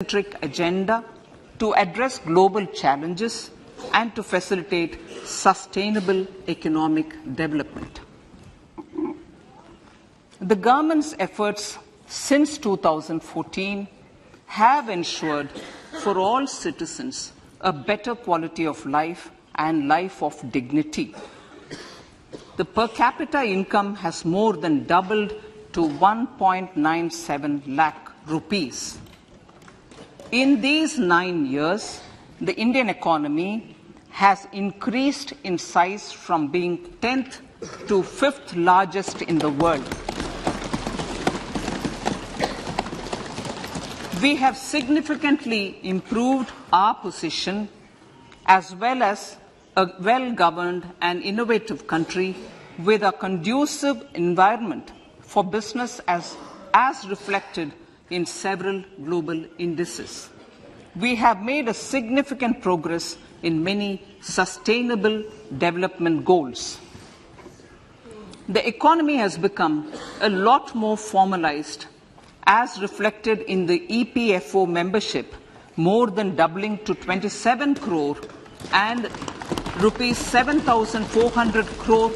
centric agenda to address global challenges and to facilitate sustainable economic development. The government's efforts since 2014 have ensured for all citizens a better quality of life and life of dignity. The per capita income has more than doubled to 1.97 lakh rupees. In these 9 years, the Indian economy has increased in size from being 10th to 5th largest in the world. We have significantly improved our position as well as a well-governed and innovative country with a conducive environment for business as reflected in several global indices. We have made a significant progress in many sustainable development goals. The economy has become a lot more formalized as reflected in the EPFO membership, more than doubling to 27 crore and rupees 7,400 crore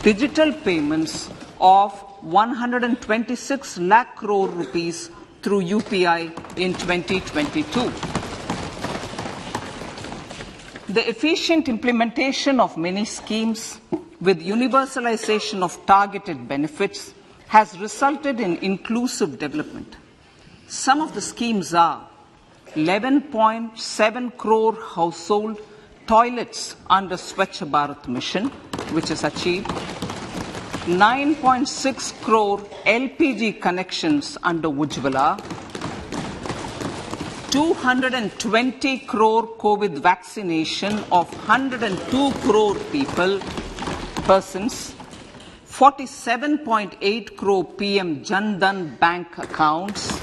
digital payments of 126 lakh crore rupees through UPI in 2022. The efficient implementation of many schemes with universalization of targeted benefits has resulted in inclusive development. Some of the schemes are 11.7 crore household toilets under Swachh Bharat mission, which is achieved, 9.6 crore LPG connections under Ujjwala, 220 crore COVID vaccination of 102 crore persons, 47.8 crore PM Jan Dhan bank accounts,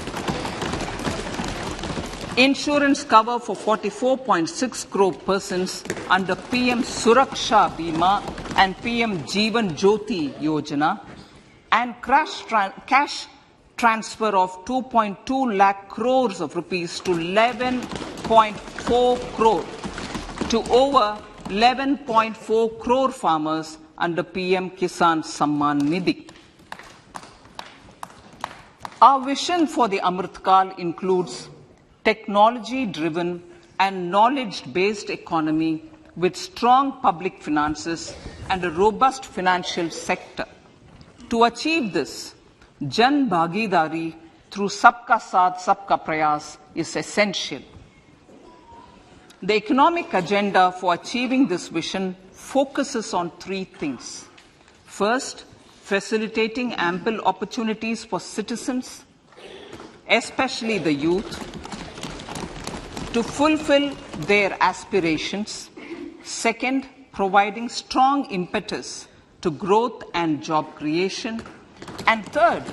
insurance cover for 44.6 crore persons under PM Suraksha Bima and PM Jeevan Jyoti Yojana, and cash transfer of 2.2 lakh crores of rupees to 11.4 crore to over 11.4 crore farmers under PM Kisan Samman Nidhi. Our vision for the Amrit Kal includes technology-driven and knowledge-based economy with strong public finances and a robust financial sector. To achieve this, Jan Bhagidari through Sabka Saath, Sabka Prayas is essential. The economic agenda for achieving this vision focuses on three things. First, facilitating ample opportunities for citizens, especially the youth, to fulfill their aspirations. Second, providing strong impetus to growth and job creation. And third,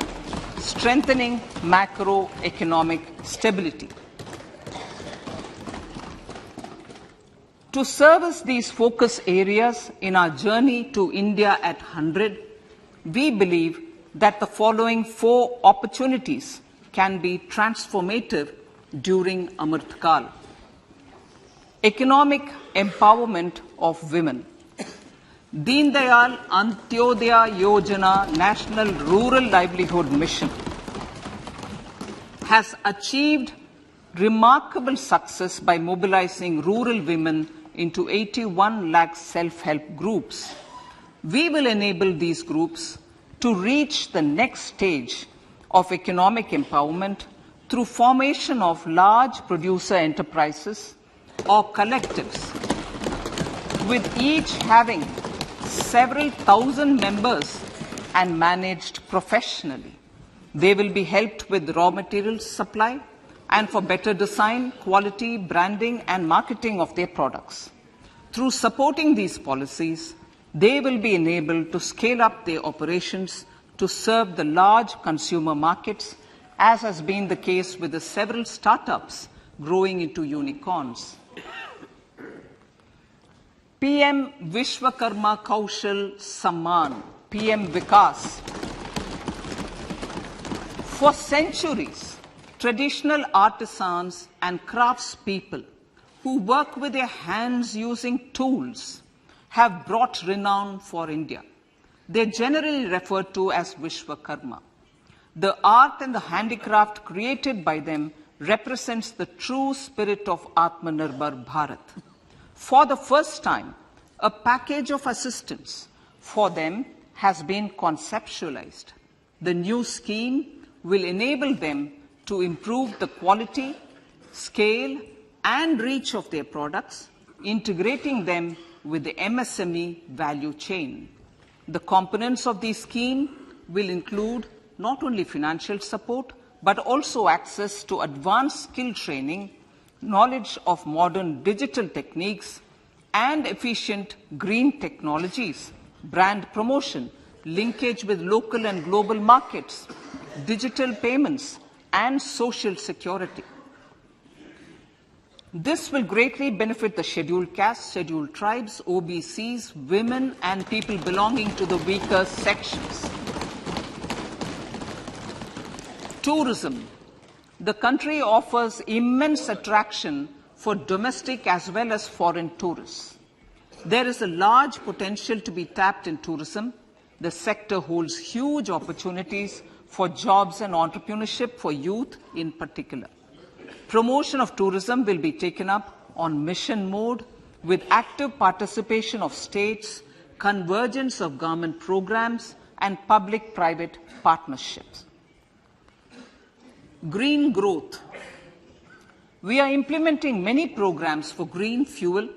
strengthening macroeconomic stability. To service these focus areas in our journey to India at 100, we believe that the following 4 opportunities can be transformative during Amrit Kal. Economic empowerment of women. Deen Dayal Antyodaya Yojana National Rural Livelihood Mission has achieved remarkable success by mobilizing rural women into 81 lakh self-help groups. We will enable these groups to reach the next stage of economic empowerment through formation of large producer enterprises or collectives, with each having several thousand members and managed professionally. They will be helped with raw materials supply and for better design, quality, branding and marketing of their products. Through supporting these policies, they will be enabled to scale up their operations to serve the large consumer markets, as has been the case with the several startups growing into unicorns. PM Vishwakarma Kaushal Samman, PM Vikas. For centuries, traditional artisans and craftspeople who work with their hands using tools have brought renown for India. They're generally referred to as Vishwakarma. The art and the handicraft created by them represents the true spirit of Atmanirbhar Bharat. For the first time, a package of assistance for them has been conceptualized. The new scheme will enable them to improve the quality, scale, and reach of their products, integrating them with the MSME value chain. The components of the scheme will include not only financial support, but also access to advanced skill training, knowledge of modern digital techniques, and efficient green technologies, brand promotion, linkage with local and global markets, digital payments, and social security. This will greatly benefit the scheduled castes, scheduled tribes, OBCs, women, and people belonging to the weaker sections. Tourism. The country offers immense attraction for domestic as well as foreign tourists. There is a large potential to be tapped in tourism. The sector holds huge opportunities for jobs and entrepreneurship for youth in particular. Promotion of tourism will be taken up on mission mode with active participation of states, convergence of government programs, and public-private partnerships. Green growth. We are implementing many programs for green fuel,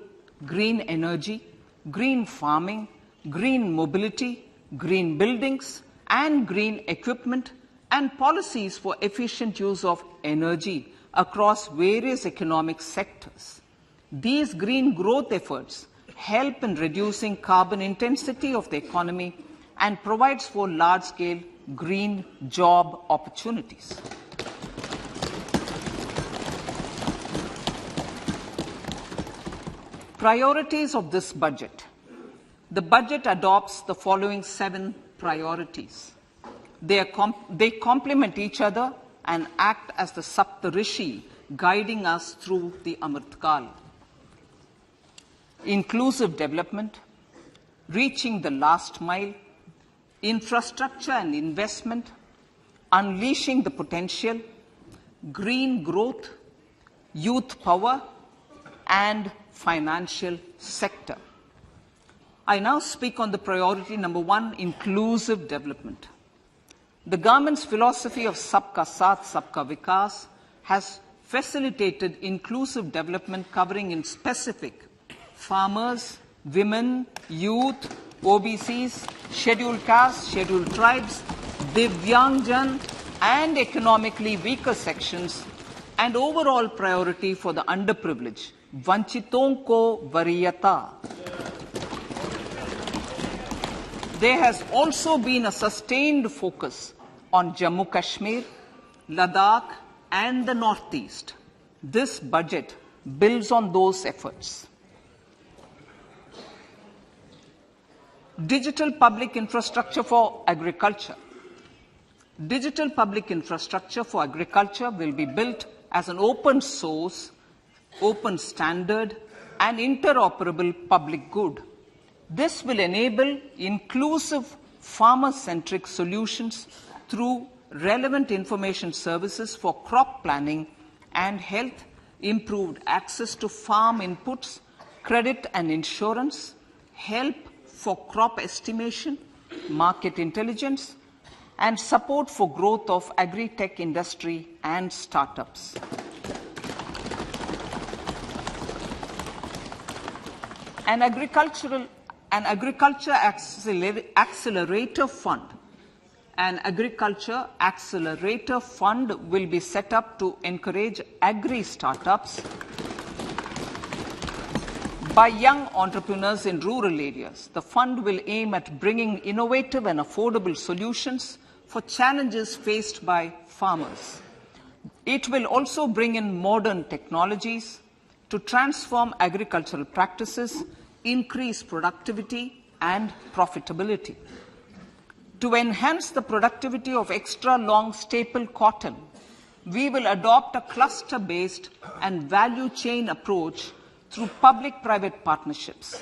green energy, green farming, green mobility, green buildings, and green equipment, and policies for efficient use of energy across various economic sectors. These green growth efforts help in reducing carbon intensity of the economy and provides for large-scale green job opportunities. Priorities of this budget. The budget adopts the following 7 priorities. They complement each other and act as the Saptarishi guiding us through the Amritkal. Inclusive development, reaching the last mile, infrastructure and investment, unleashing the potential, green growth, youth power, and financial sector. I now speak on the priority number 1, inclusive development. The government's philosophy of Sabka Saath, Sabka Vikas has facilitated inclusive development covering in specific farmers, women, youth, OBCs, scheduled castes, scheduled tribes, Divyangjan, and economically weaker sections, and overall priority for the underprivileged, Vanchiton ko Variyata. There has also been a sustained focus on Jammu Kashmir, Ladakh, and the Northeast. This budget builds on those efforts. Digital public infrastructure for agriculture. Digital public infrastructure for agriculture will be built as an open source, open standard, and interoperable public good. This will enable inclusive farmer-centric solutions through relevant information services for crop planning and health, improved access to farm inputs, credit and insurance, help for crop estimation, market intelligence, and support for growth of agri-tech industry and startups. An agriculture accelerator fund. An agriculture accelerator fund will be set up to encourage agri-startups by young entrepreneurs in rural areas. The fund will aim at bringing innovative and affordable solutions for challenges faced by farmers. It will also bring in modern technologies to transform agricultural practices, increase productivity and profitability. To enhance the productivity of extra long staple cotton, we will adopt a cluster-based and value chain approach through public-private partnerships.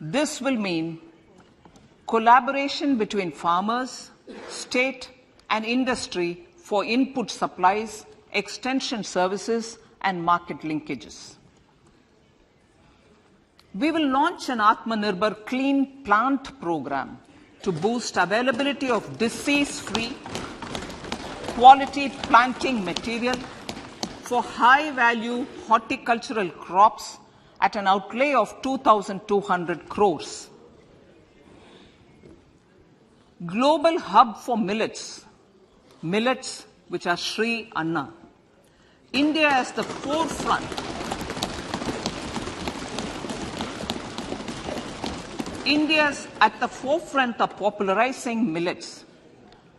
This will mean collaboration between farmers, state, and industry for input supplies, extension services, and market linkages. We will launch an Atmanirbhar Clean Plant program to boost availability of disease-free, quality planting material for high-value horticultural crops at an outlay of 2,200 crores. Global hub for millets which are Sri Anna. India is the forefront. India is at the forefront of popularizing millets,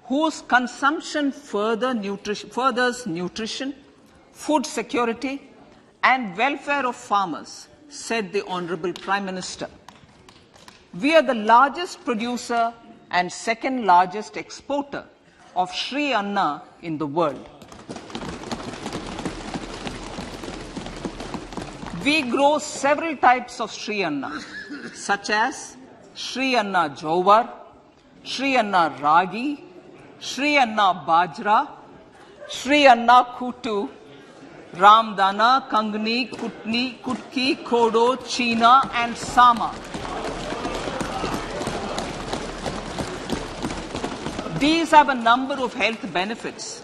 whose consumption furthers nutrition, food security, and welfare of farmers, said the Honorable Prime Minister. We are the largest producer and second largest exporter of Sri Anna in the world. We grow several types of Sri Anna, such as Sri Anna Jowar, Sri Anna Ragi, Sri Anna Bajra, Sri Anna Kutu, Ramdana, Kangni, Kutni, Kutki, Kodo, China, and Sama. These have a number of health benefits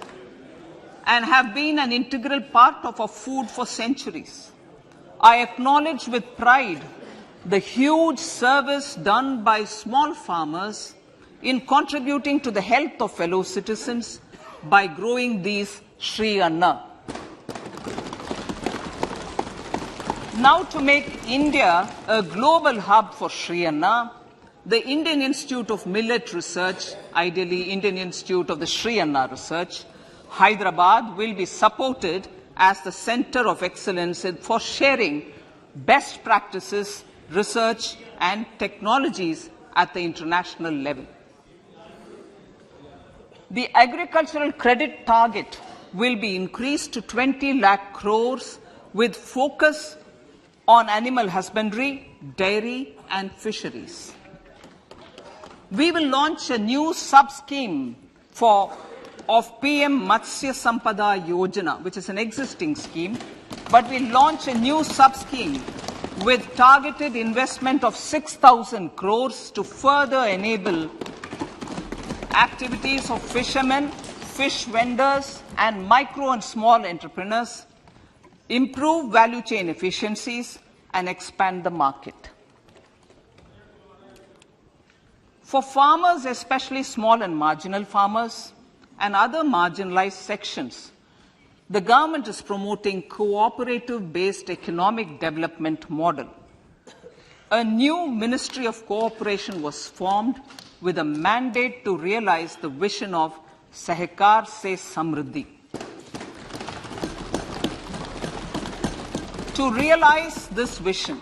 and have been an integral part of our food for centuries. I acknowledge with pride the huge service done by small farmers in contributing to the health of fellow citizens by growing these Sri Anna. Now, to make India a global hub for Sri Anna, the Indian Institute of Millet Research, ideally Indian Institute of the Sri Anna Research, Hyderabad, will be supported as the center of excellence for sharing best practices, research, and technologies at the international level. The agricultural credit target will be increased to 20 lakh crores with focus on animal husbandry, dairy, and fisheries. We will launch a new sub-scheme of PM Matsya Sampada Yojana, which is an existing scheme, but we'll launch a new sub-scheme with targeted investment of 6,000 crores to further enable activities of fishermen, fish vendors, and micro and small entrepreneurs, improve value chain efficiencies, and expand the market. For farmers, especially small and marginal farmers and other marginalized sections, the government is promoting cooperative-based economic development model. A new Ministry of Cooperation was formed with a mandate to realize the vision of Sahkar Se Samriddhi. To realize this vision,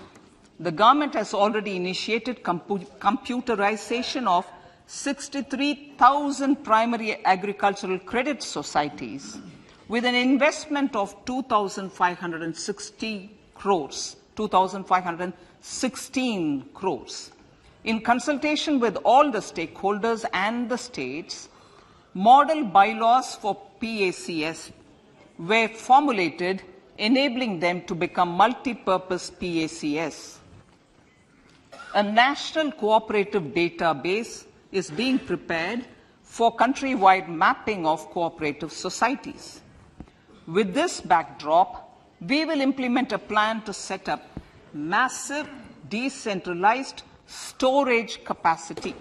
the government has already initiated computerization of 63,000 primary agricultural credit societies with an investment of 2,516 crores. In consultation with all the stakeholders and the states, model bylaws for PACS were formulated, enabling them to become multi-purpose PACS. A national cooperative database is being prepared for countrywide mapping of cooperative societies. With this backdrop, we will implement a plan to set up massive decentralized storage capacity.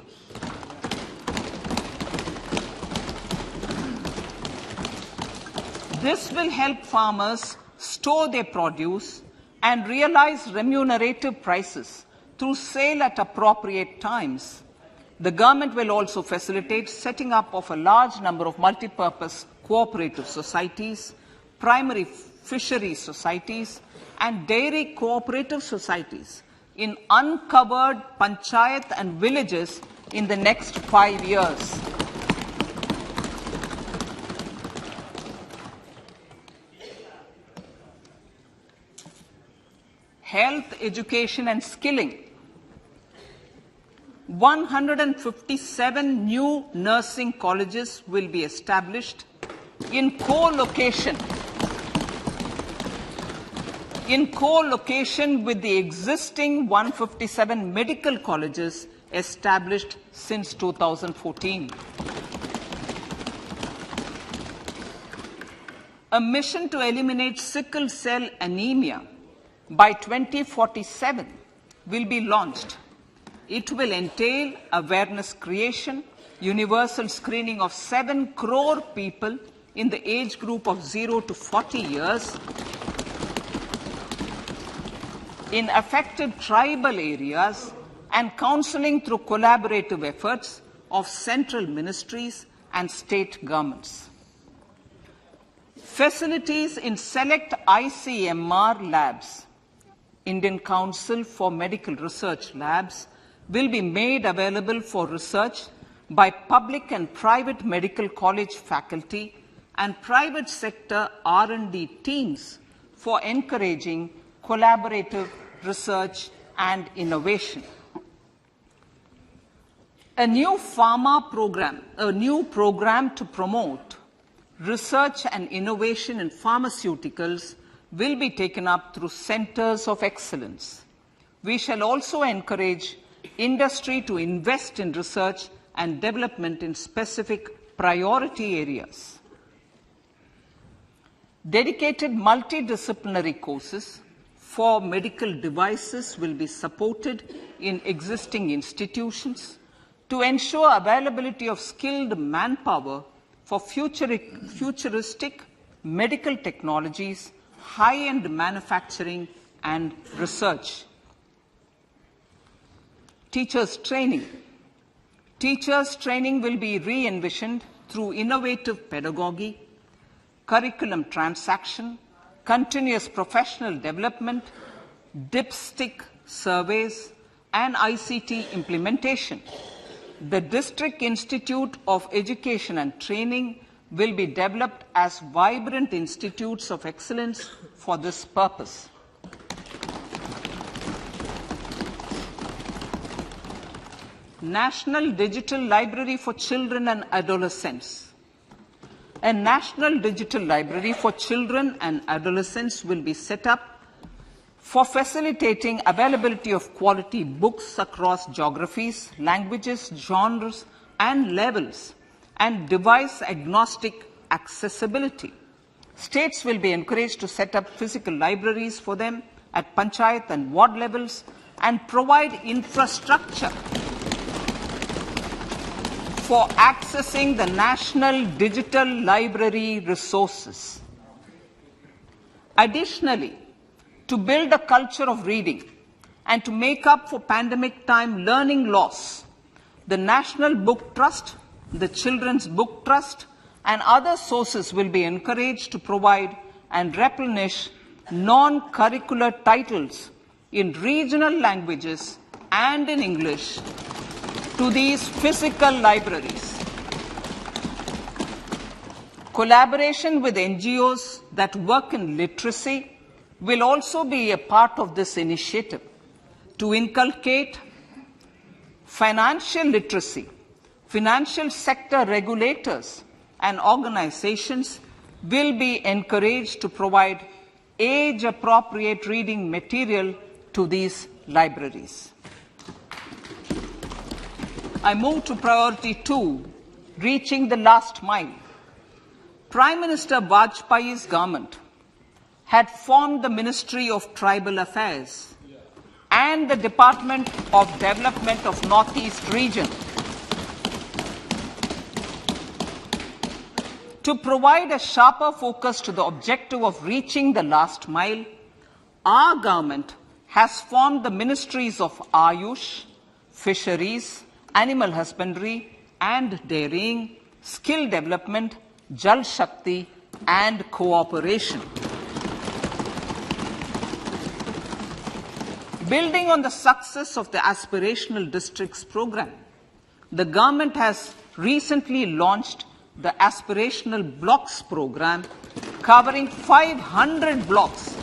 This will help farmers store their produce and realize remunerative prices through sale at appropriate times. The government will also facilitate setting up of a large number of multi-purpose cooperative societies, primary fisheries societies, and dairy cooperative societies in uncovered panchayat and villages in the next 5 years. health, education and skilling. 157 new nursing colleges will be established in co-location with the existing 157 medical colleges established since 2014. A mission to eliminate sickle cell anemia by 2047 will be launched. It will entail awareness creation, universal screening of 7 crore people in the age group of 0 to 40 years in affected tribal areas, and counseling through collaborative efforts of central ministries and state governments. Facilities in select ICMR labs, Indian Council for Medical Research Labs, will be made available for research by public and private medical college faculty and private sector R&D teams for encouraging collaborative research and innovation. A new program to promote research and innovation in pharmaceuticals will be taken up through centers of excellence. We shall also encourage industry to invest in research and development in specific priority areas. Dedicated multidisciplinary courses for medical devices will be supported in existing institutions to ensure availability of skilled manpower for futuristic medical technologies, high-end manufacturing and research. Teachers' training. Teachers' training will be re-envisioned through innovative pedagogy, curriculum transaction, continuous professional development, dipstick surveys, and ICT implementation. The District Institute of Education and Training will be developed as vibrant institutes of excellence for this purpose. National Digital Library for Children and Adolescents. A National Digital Library for Children and Adolescents will be set up for facilitating availability of quality books across geographies, languages, genres, and levels, and device-agnostic accessibility. States will be encouraged to set up physical libraries for them at panchayat and ward levels and provide infrastructure for accessing the national digital library resources. Additionally, to build a culture of reading and to make up for pandemic time learning loss, the National Book Trust, the Children's Book Trust, and other sources will be encouraged to provide and replenish non-curricular titles in regional languages and in English to these physical libraries. Collaboration with NGOs that work in literacy will also be a part of this initiative. To inculcate financial literacy, financial sector regulators and organizations will be encouraged to provide age-appropriate reading material to these libraries. I move to priority 2, reaching the last mile. Prime Minister Vajpayee's government had formed the Ministry of Tribal Affairs and the Department of Development of Northeast Region to provide a sharper focus to the objective of reaching the last mile. Our government has formed the Ministries of Ayush, Fisheries, Animal Husbandry and Dairying, Skill Development, Jal Shakti and Cooperation. Building on the success of the Aspirational Districts program, the government has recently launched the Aspirational Blocks program, covering 500 blocks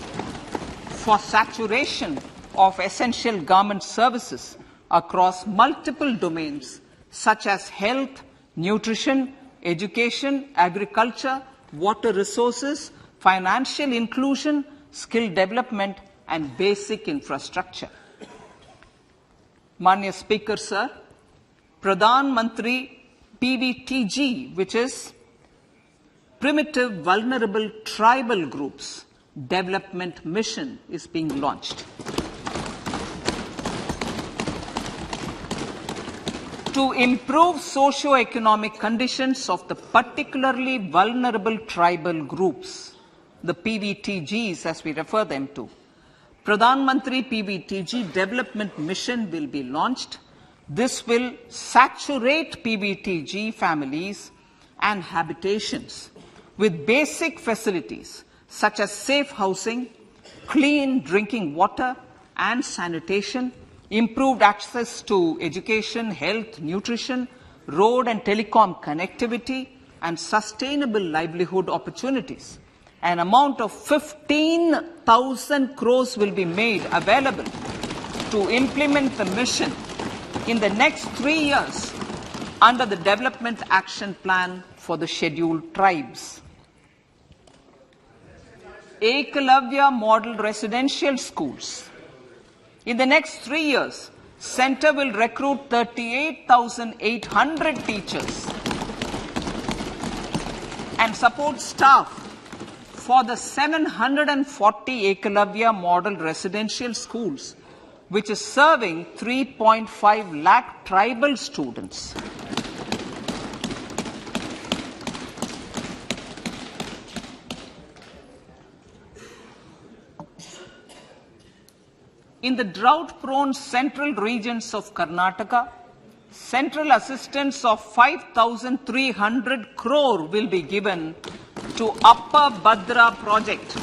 for saturation of essential government services across multiple domains such as health, nutrition, education, agriculture, water resources, financial inclusion, skill development, and basic infrastructure. Manya Speaker, sir, Pradhan Mantri PVTG, which is Primitive Vulnerable Tribal Groups Development Mission, is being launched. To improve socio-economic conditions of the particularly vulnerable tribal groups, the PVTGs as we refer them to, Pradhan Mantri PVTG Development Mission will be launched. This will saturate PVTG families and habitations with basic facilities such as safe housing, clean drinking water and sanitation, improved access to education, health, nutrition, road and telecom connectivity, and sustainable livelihood opportunities. An amount of 15,000 crores will be made available to implement the mission in the next 3 years under the Development Action Plan for the Scheduled Tribes. Ekalavya Model Residential Schools. In the next 3 years, Center will recruit 38,800 teachers and support staff for the 740 Ekalavya Model Residential Schools, which is serving 3.5 lakh tribal students. In the drought-prone central regions of Karnataka, central assistance of 5,300 crore will be given to Upper Bhadra project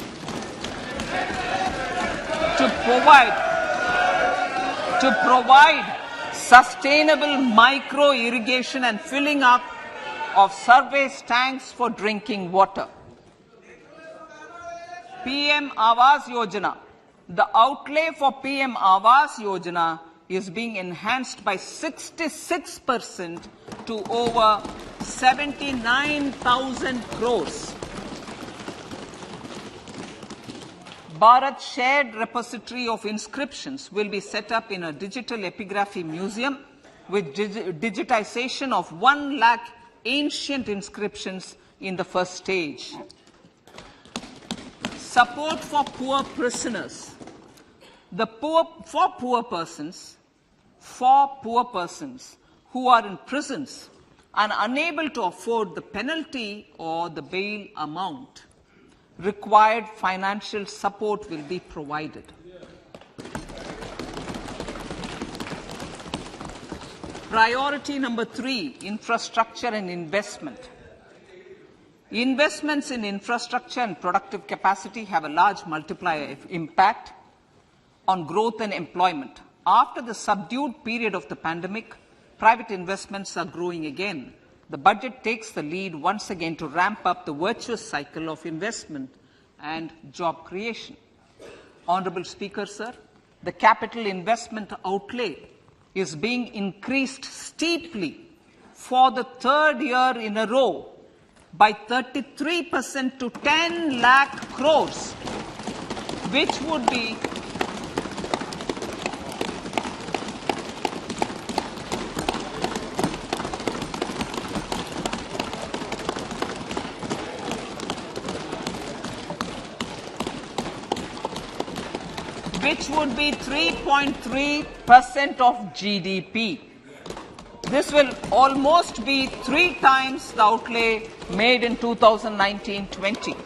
to provide sustainable micro-irrigation and filling up of surface tanks for drinking water. PM Awas Yojana. The outlay for PM Awas Yojana is being enhanced by 66% to over 79,000 crores. Bharat Shared Repository of Inscriptions will be set up in a digital epigraphy museum with digitization of 1 lakh ancient inscriptions in the first stage. Support for poor prisoners. For poor persons who are in prisons and unable to afford the penalty or the bail amount, required financial support will be provided. Priority number 3, infrastructure and investment. Investments in infrastructure and productive capacity have a large multiplier impact on growth and employment. After the subdued period of the pandemic, private investments are growing again. The budget takes the lead once again to ramp up the virtuous cycle of investment and job creation. Honorable Speaker, sir, the capital investment outlay is being increased steeply for the 3rd year in a row by 33% to 10 lakh crores, which would be which would be 3.3% of GDP. This will almost be 3 times the outlay made in 2019-20.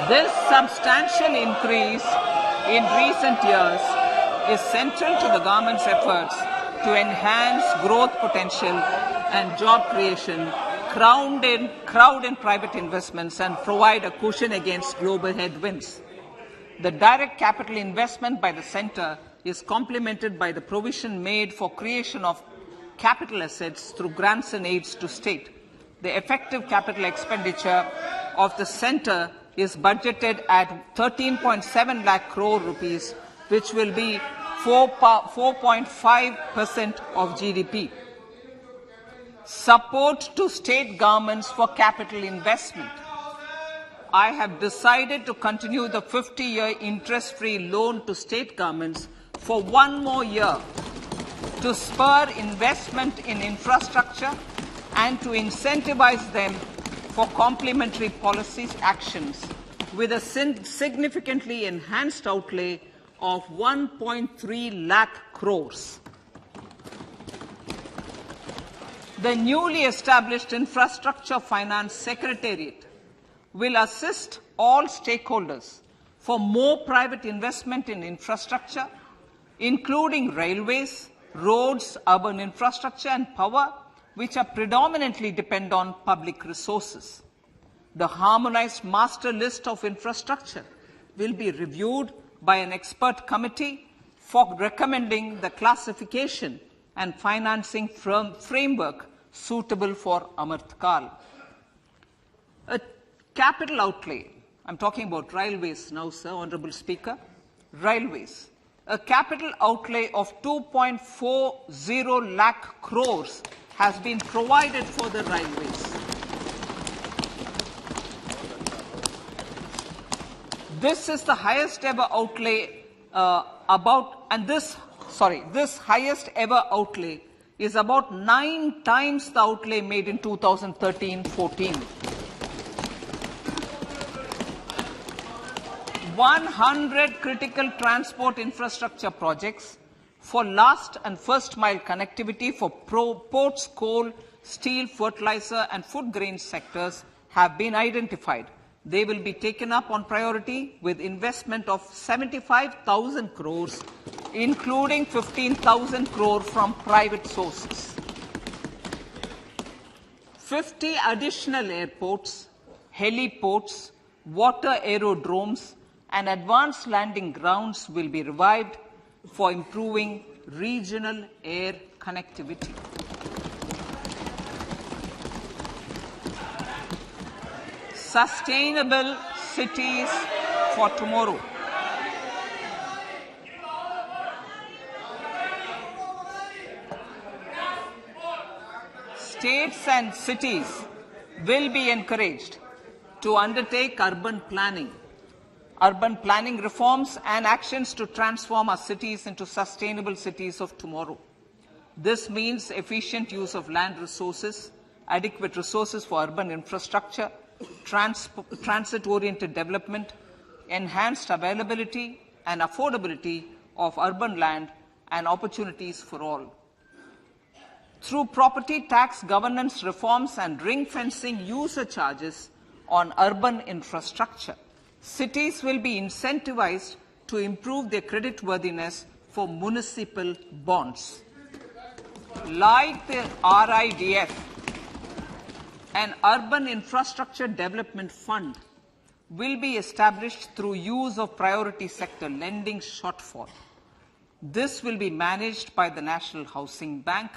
This substantial increase in recent years is central to the government's efforts to enhance growth potential and job creation, crowd in private investments, and provide a cushion against global headwinds. The direct capital investment by the centre is complemented by the provision made for creation of capital assets through grants and aids to state. The effective capital expenditure of the centre is budgeted at 13.7 lakh crore rupees, which will be 4.5% of GDP. Support to state governments for capital investment. I have decided to continue the 50-year interest-free loan to state governments for 1 more year to spur investment in infrastructure and to incentivize them for complementary policies actions with a significantly enhanced outlay of 1.3 lakh crores. The newly established Infrastructure Finance Secretariat will assist all stakeholders for more private investment in infrastructure, including railways, roads, urban infrastructure and power, which are predominantly depend on public resources. The harmonized master list of infrastructure will be reviewed by an expert committee for recommending the classification and financing framework suitable for Amrit Kal. A capital outlay, I'm talking about railways now, sir, Honorable Speaker, railways. A capital outlay of 2.40 lakh crores has been provided for the railways. This is the highest ever outlay this highest ever outlay is about 9 times the outlay made in 2013-14. 100 critical transport infrastructure projects for last and first mile connectivity for ports, coal, steel, fertilizer and food grain sectors have been identified. They will be taken up on priority with investment of 75,000 crores, including 15,000 crore from private sources. 50 additional airports, heliports, water aerodromes and advanced landing grounds will be revived for improving regional air connectivity. Sustainable cities for tomorrow. States and cities will be encouraged to undertake urban planning reforms and actions to transform our cities into sustainable cities of tomorrow. This means efficient use of land resources, adequate resources for urban infrastructure, transit-oriented development, enhanced availability and affordability of urban land and opportunities for all. Through property tax governance reforms and ring-fencing user charges on urban infrastructure, cities will be incentivized to improve their creditworthiness for municipal bonds. Like the RIDF, an Urban Infrastructure Development Fund will be established through use of priority sector lending shortfall. This will be managed by the National Housing Bank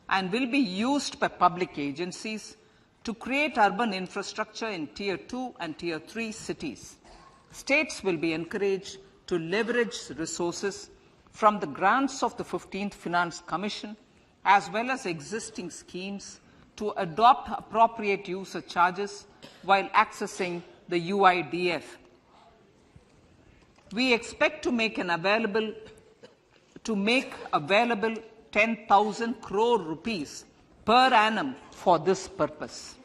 and will be used by public agencies to create urban infrastructure in Tier 2 and Tier 3 cities. States will be encouraged to leverage resources from the grants of the 15th Finance Commission as well as existing schemes to adopt appropriate user charges while accessing the UIDF. We expect to make available 10,000 crore rupees per annum for this purpose.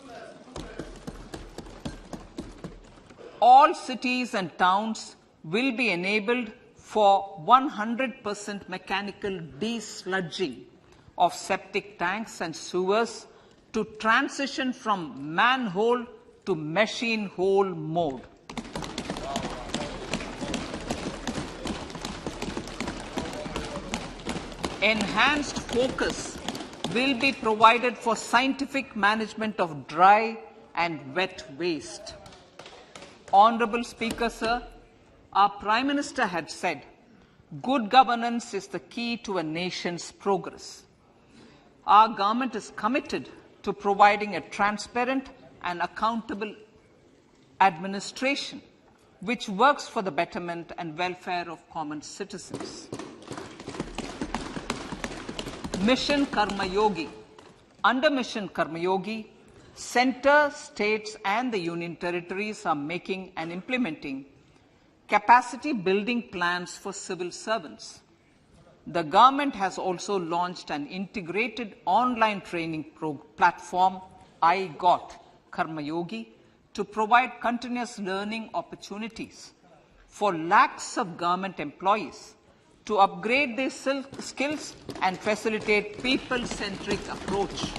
All cities and towns will be enabled for 100% mechanical desludging of septic tanks and sewers to transition from manhole to machine hole mode. Enhanced focus will be provided for scientific management of dry and wet waste. Honorable Speaker, sir, our Prime Minister had said Good governance is the key to a nation's progress. Our government is committed to providing a transparent and accountable administration which works for the betterment and welfare of common citizens. Mission Karma Yogi. Under Mission Karma Yogi, centre, states and the union territories are making and implementing capacity building plans for civil servants. The government has also launched an integrated online training platform, I Got Karma Yogi, to provide continuous learning opportunities for lakhs of government employees to upgrade their skills and facilitate people-centric approach.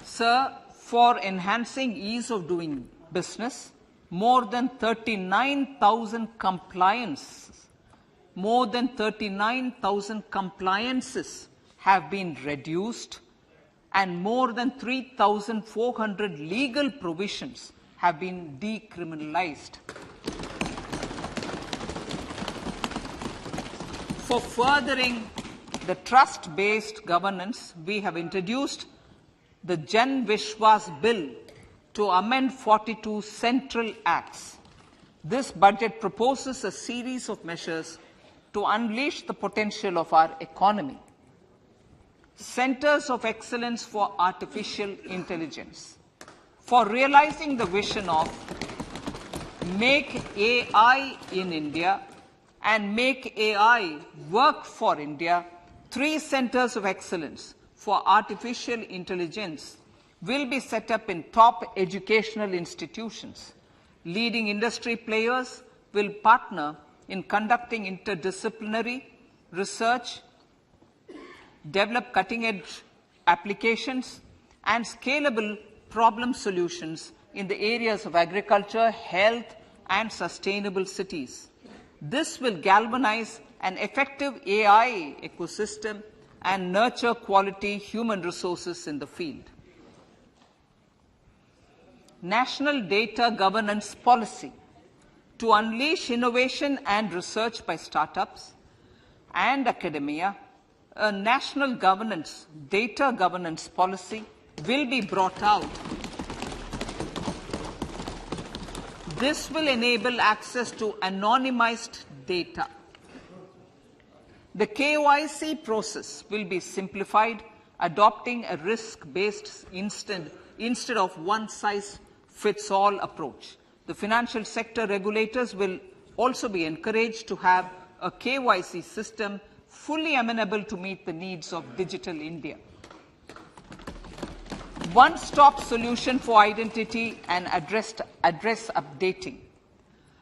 Sir, for enhancing ease of doing business, more than 39,000 compliances have been reduced and more than 3,400 legal provisions have been decriminalized. For furthering the trust-based governance, we have introduced the Jan Vishwas Bill to amend 42 central acts. This budget proposes a series of measures to unleash the potential of our economy. Centers of Excellence for Artificial Intelligence. For realizing the vision of Make AI in India and Make AI Work for India, 3 centers of excellence for artificial intelligence will be set up in top educational institutions. Leading industry players will partner in conducting interdisciplinary research, develop cutting-edge applications, and scalable problem solutions in the areas of agriculture, health, and sustainable cities. This will galvanize an effective AI ecosystem and nurture quality human resources in the field. National Data Governance Policy. To unleash innovation and research by startups and academia, a national data governance policy will be brought out. This will enable access to anonymized data. The KYC process will be simplified, adopting a risk-based instead of one-size-fits-all approach. The financial sector regulators will also be encouraged to have a KYC system fully amenable to meet the needs of digital India. One-stop solution for identity and address updating.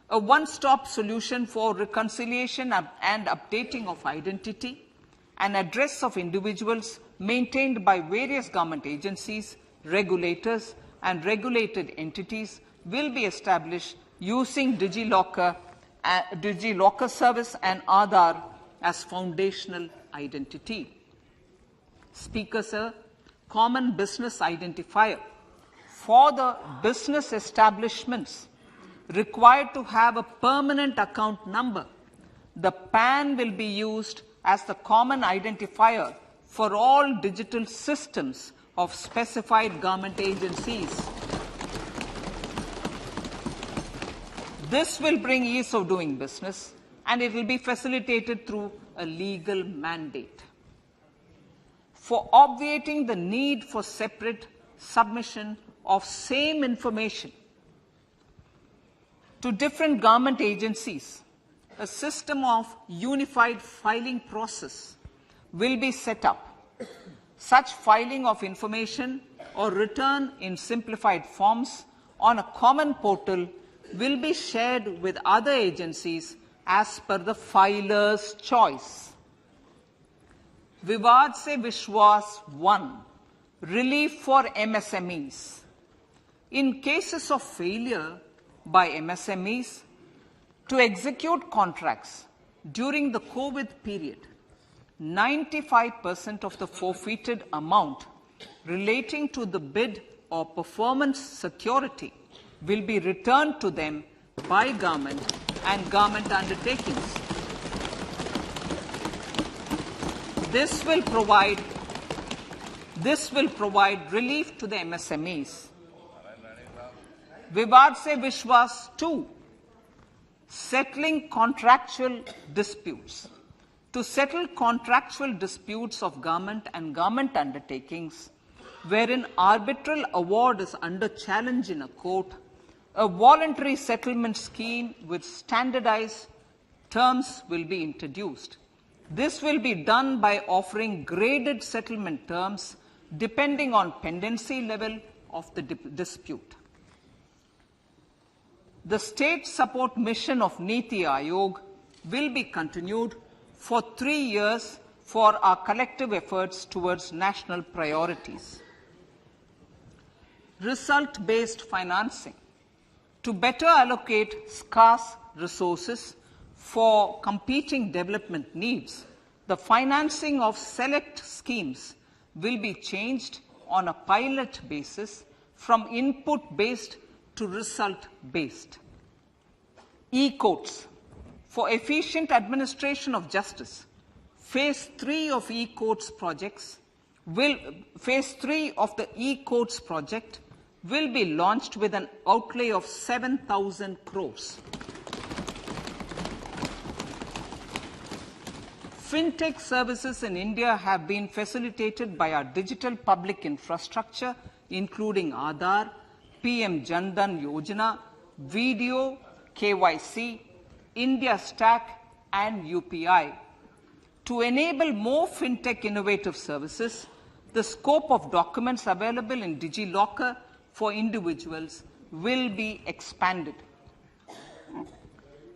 A one-stop solution for reconciliation and updating of identity and address of individuals maintained by various government agencies, regulators, and regulated entities will be established using DigiLocker service and Aadhaar as foundational identity. Speaker, sir, common business identifier. For the business establishments required to have a permanent account number, the PAN will be used as the common identifier for all digital systems of specified government agencies. This will bring ease of doing business, and it will be facilitated through a legal mandate. For obviating the need for separate submission of same information to different government agencies, a system of unified filing process will be set up. Such filing of information or return in simplified forms on a common portal will be shared with other agencies as per the filer's choice. Vivad Se Vishwas 1. Relief for MSMEs. In cases of failure by MSMEs to execute contracts during the COVID period, 95% of the forfeited amount relating to the bid or performance security will be returned to them by government and government undertakings. This will provide relief to the MSMEs. Vivad Se Vishwas 2, settling contractual disputes. To settle contractual disputes of government and government undertakings, wherein arbitral award is under challenge in a court, a voluntary settlement scheme with standardized terms will be introduced. This will be done by offering graded settlement terms depending on pendency level of the dispute. The state support mission of Niti Aayog will be continued for 3 years for our collective efforts towards national priorities. Result-based financing. To better allocate scarce resources for competing development needs, the financing of select schemes will be changed on a pilot basis from input-based to result-based. E-courts. For efficient administration of justice, Phase 3 of e-courts project will be launched with an outlay of 7,000 crores. Fintech services in India have been facilitated by our digital public infrastructure, including Aadhaar, PM Jan Dhan Yojana, Video, KYC, India Stack, and UPI. To enable more fintech innovative services, the scope of documents available in DigiLocker for individuals will be expanded.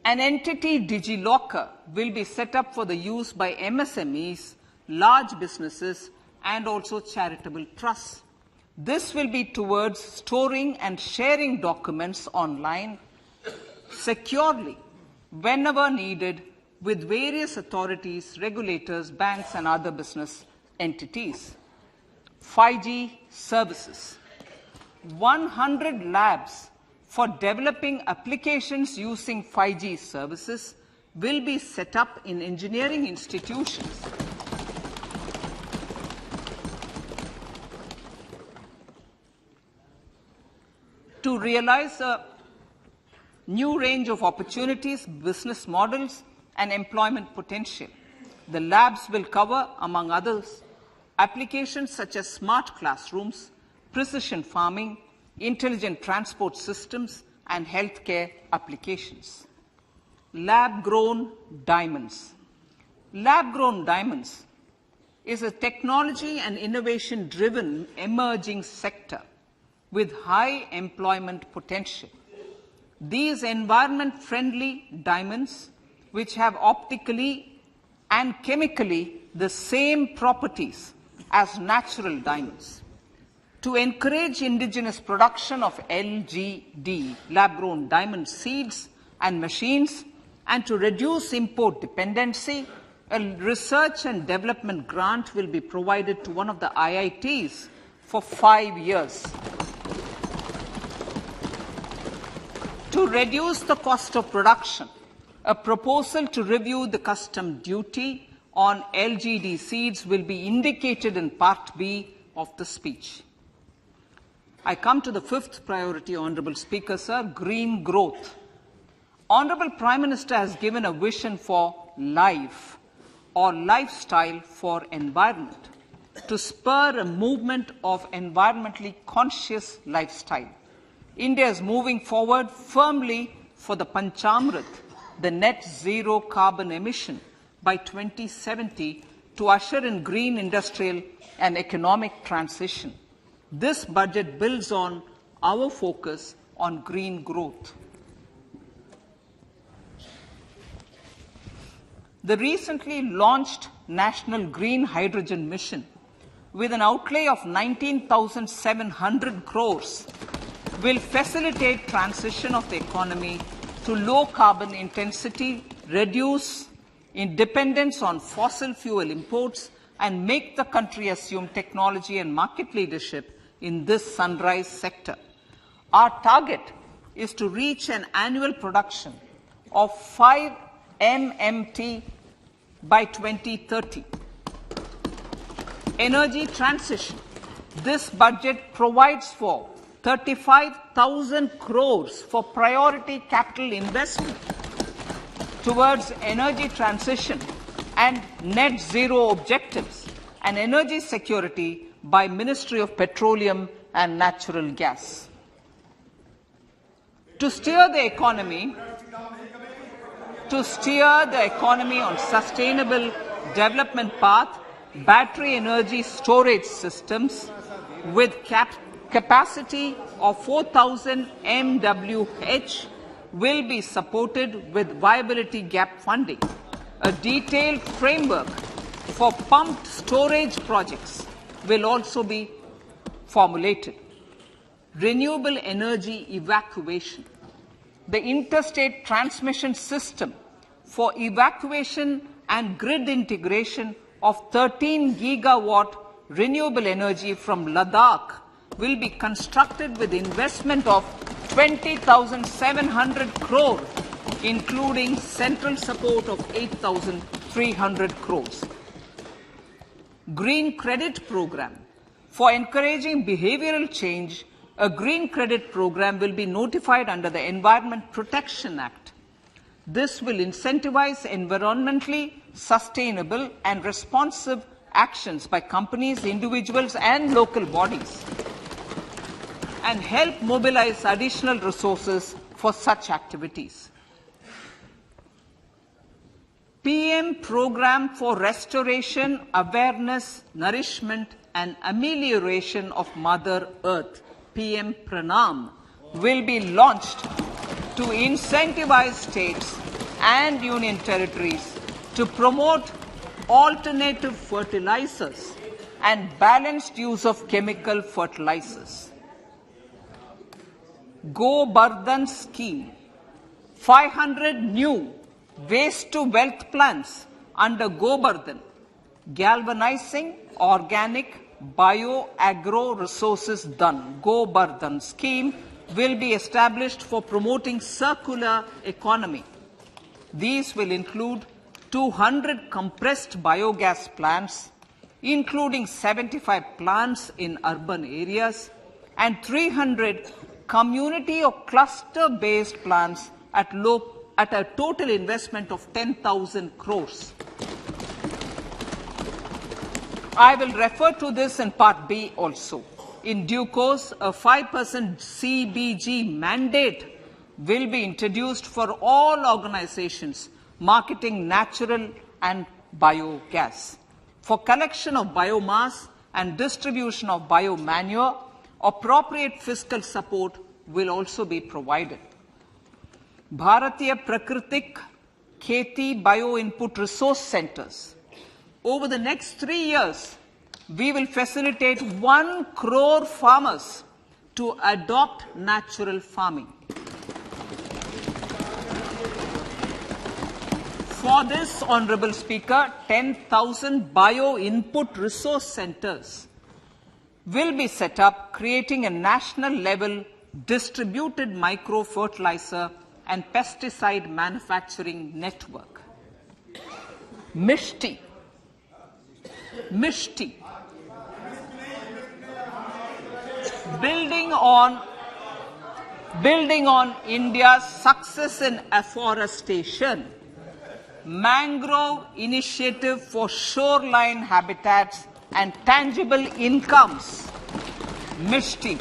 An entity, DigiLocker, will be set up for the use by MSMEs, large businesses, and also charitable trusts. This will be towards storing and sharing documents online securely whenever needed with various authorities, regulators, banks, and other business entities. 5G services. 100 labs for developing applications using 5G services will be set up in engineering institutions. To realize a new range of opportunities, business models, and employment potential. The labs will cover, among others, applications such as smart classrooms, precision farming, intelligent transport systems, and healthcare applications. Lab-grown diamonds. Lab-grown diamonds is a technology and innovation-driven emerging sector with high employment potential. These environment-friendly diamonds, which have optically and chemically the same properties as natural diamonds. To encourage indigenous production of LGD, lab-grown diamond seeds and machines, and to reduce import dependency, a research and development grant will be provided to one of the IITs for 5 years. To reduce the cost of production, a proposal to review the custom duty on LGD seeds will be indicated in Part B of the speech. I come to the fifth priority, Honourable Speaker, sir, green growth. Honourable Prime Minister has given a vision for life or lifestyle for environment to spur a movement of environmentally conscious lifestyle. India is moving forward firmly for the Panchamrit, the net zero carbon emission by 2070 to usher in green industrial and economic transition. This budget builds on our focus on green growth. The recently launched National Green Hydrogen Mission, with an outlay of 19,700 crores, will facilitate transition of the economy to low carbon intensity, reduce dependence on fossil fuel imports, and make the country assume technology and market leadership in this sunrise sector. Our target is to reach an annual production of 5 MMT by 2030. Energy transition. This budget provides for 35,000 crores for priority capital investment towards energy transition and net zero objectives and energy security by Ministry of Petroleum and Natural Gas. To steer the economy on sustainable development path, battery energy storage systems with capacity of 4,000 MWH will be supported with viability gap funding. A detailed framework for pumped storage projects will also be formulated. Renewable energy evacuation. The interstate transmission system for evacuation and grid integration of 13 gigawatt renewable energy from Ladakh will be constructed with investment of 20,700 crore, including central support of 8,300 crores. Green credit program. For encouraging behavioral change, a green credit program will be notified under the Environment Protection Act. This will incentivize environmentally sustainable and responsive actions by companies, individuals, and local bodies, and help mobilize additional resources for such activities. PM Program for Restoration, Awareness, Nourishment, and Amelioration of Mother Earth, PM Pranam, will be launched to incentivize states and union territories to promote alternative fertilizers and balanced use of chemical fertilizers. Go Bardhan scheme. 500 new waste to wealth plants under Go Bardhan, galvanizing organic bio-agro resources done. Go Bardhan scheme will be established for promoting circular economy. These will include 200 compressed biogas plants, including 75 plants in urban areas, and 300 community or cluster-based plants at a total investment of 10,000 crores. I will refer to this in Part B also. In due course, a 5% CBG mandate will be introduced for all organizations marketing natural and biogas. For collection of biomass and distribution of biomanure, appropriate fiscal support will also be provided. Bharatiya Prakritik Kheti Bio Input Resource Centers. Over the next 3 years, we will facilitate 1 crore farmers to adopt natural farming. For this, Honorable Speaker, 10,000 bio input resource centers will be set up, creating a national level distributed micro fertilizer and pesticide manufacturing network. Mishti. Building on India's success in afforestation, mangrove initiative for shoreline habitats and tangible incomes, Mishti,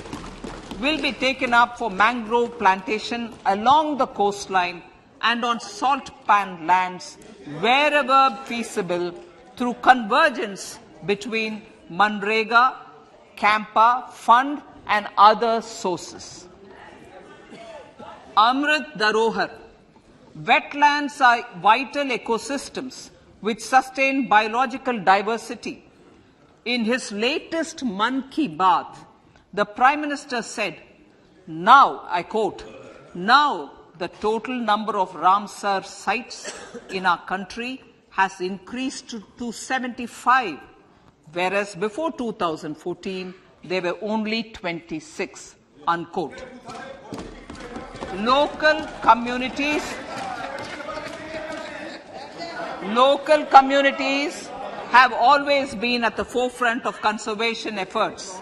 will be taken up for mangrove plantation along the coastline and on salt pan lands wherever feasible through convergence between Manrega, Campa, Fund and other sources. Amrit Dharohar. Wetlands are vital ecosystems which sustain biological diversity. In his latest Mann Ki Baat, the Prime Minister said, now, I quote, now the total number of Ramsar sites in our country has increased to 75, whereas before 2014, there were only 26, unquote. Local communities Local communities have always been at the forefront of conservation efforts.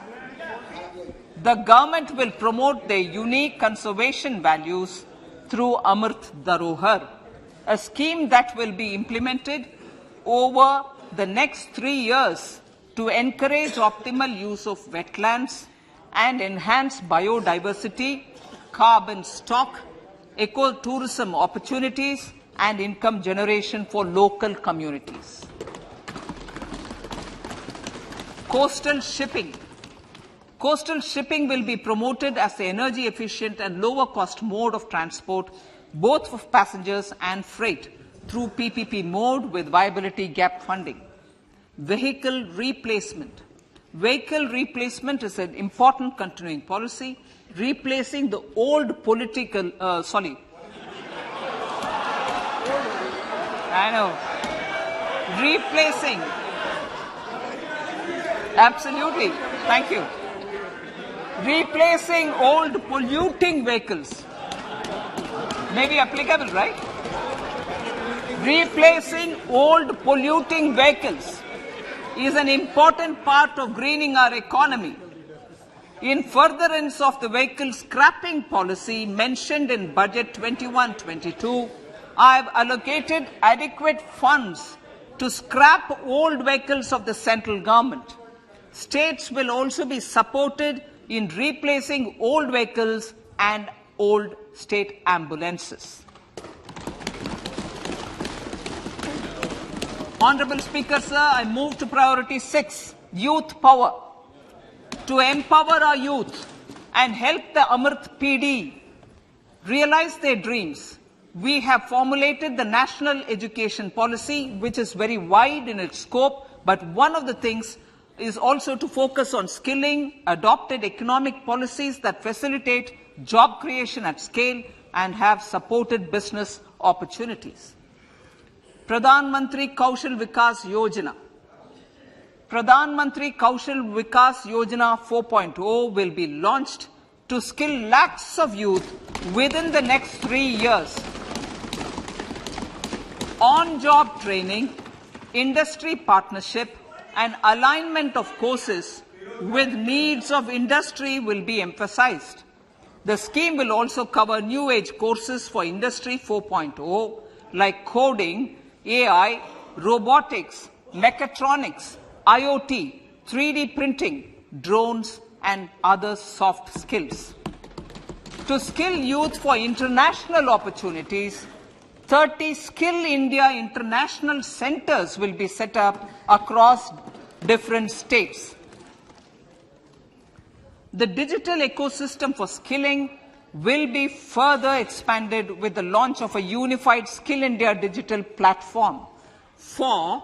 The government will promote their unique conservation values through Amrit Dharohar, a scheme that will be implemented over the next 3 years to encourage optimal use of wetlands and enhance biodiversity, carbon stock, ecotourism opportunities, and income generation for local communities. Coastal shipping. Coastal shipping will be promoted as the energy efficient and lower cost mode of transport, both for passengers and freight, through PPP mode with viability gap funding. Vehicle replacement. Vehicle replacement is an important continuing policy, replacing the old political, replacing, absolutely, thank you. Replacing old polluting vehicles. Maybe applicable, right? Replacing old polluting vehicles is an important part of greening our economy. In furtherance of the vehicle scrapping policy mentioned in Budget 21-22, I have allocated adequate funds to scrap old vehicles of the central government. States will also be supported in replacing old vehicles and old state ambulances. Honorable Speaker, sir, I move to priority 6, youth power. To empower our youth and help the Amrit PD realize their dreams, we have formulated the National Education Policy, which is very wide in its scope, but one of the things is also to focus on skilling, adopted economic policies that facilitate job creation at scale and have supported business opportunities. Pradhan Mantri Kaushal Vikas Yojana. Pradhan Mantri Kaushal Vikas Yojana 4.0 will be launched to skill lakhs of youth within the next 3 years. On-job training, industry partnership, and alignment of courses with needs of industry will be emphasized. The scheme will also cover new age courses for Industry 4.0 like coding, AI, robotics, mechatronics, IoT, 3D printing, drones, and other soft skills. To skill youth for international opportunities, 30 Skill India International Centers will be set up across different states. The digital ecosystem for skilling will be further expanded with the launch of a unified Skill India digital platform for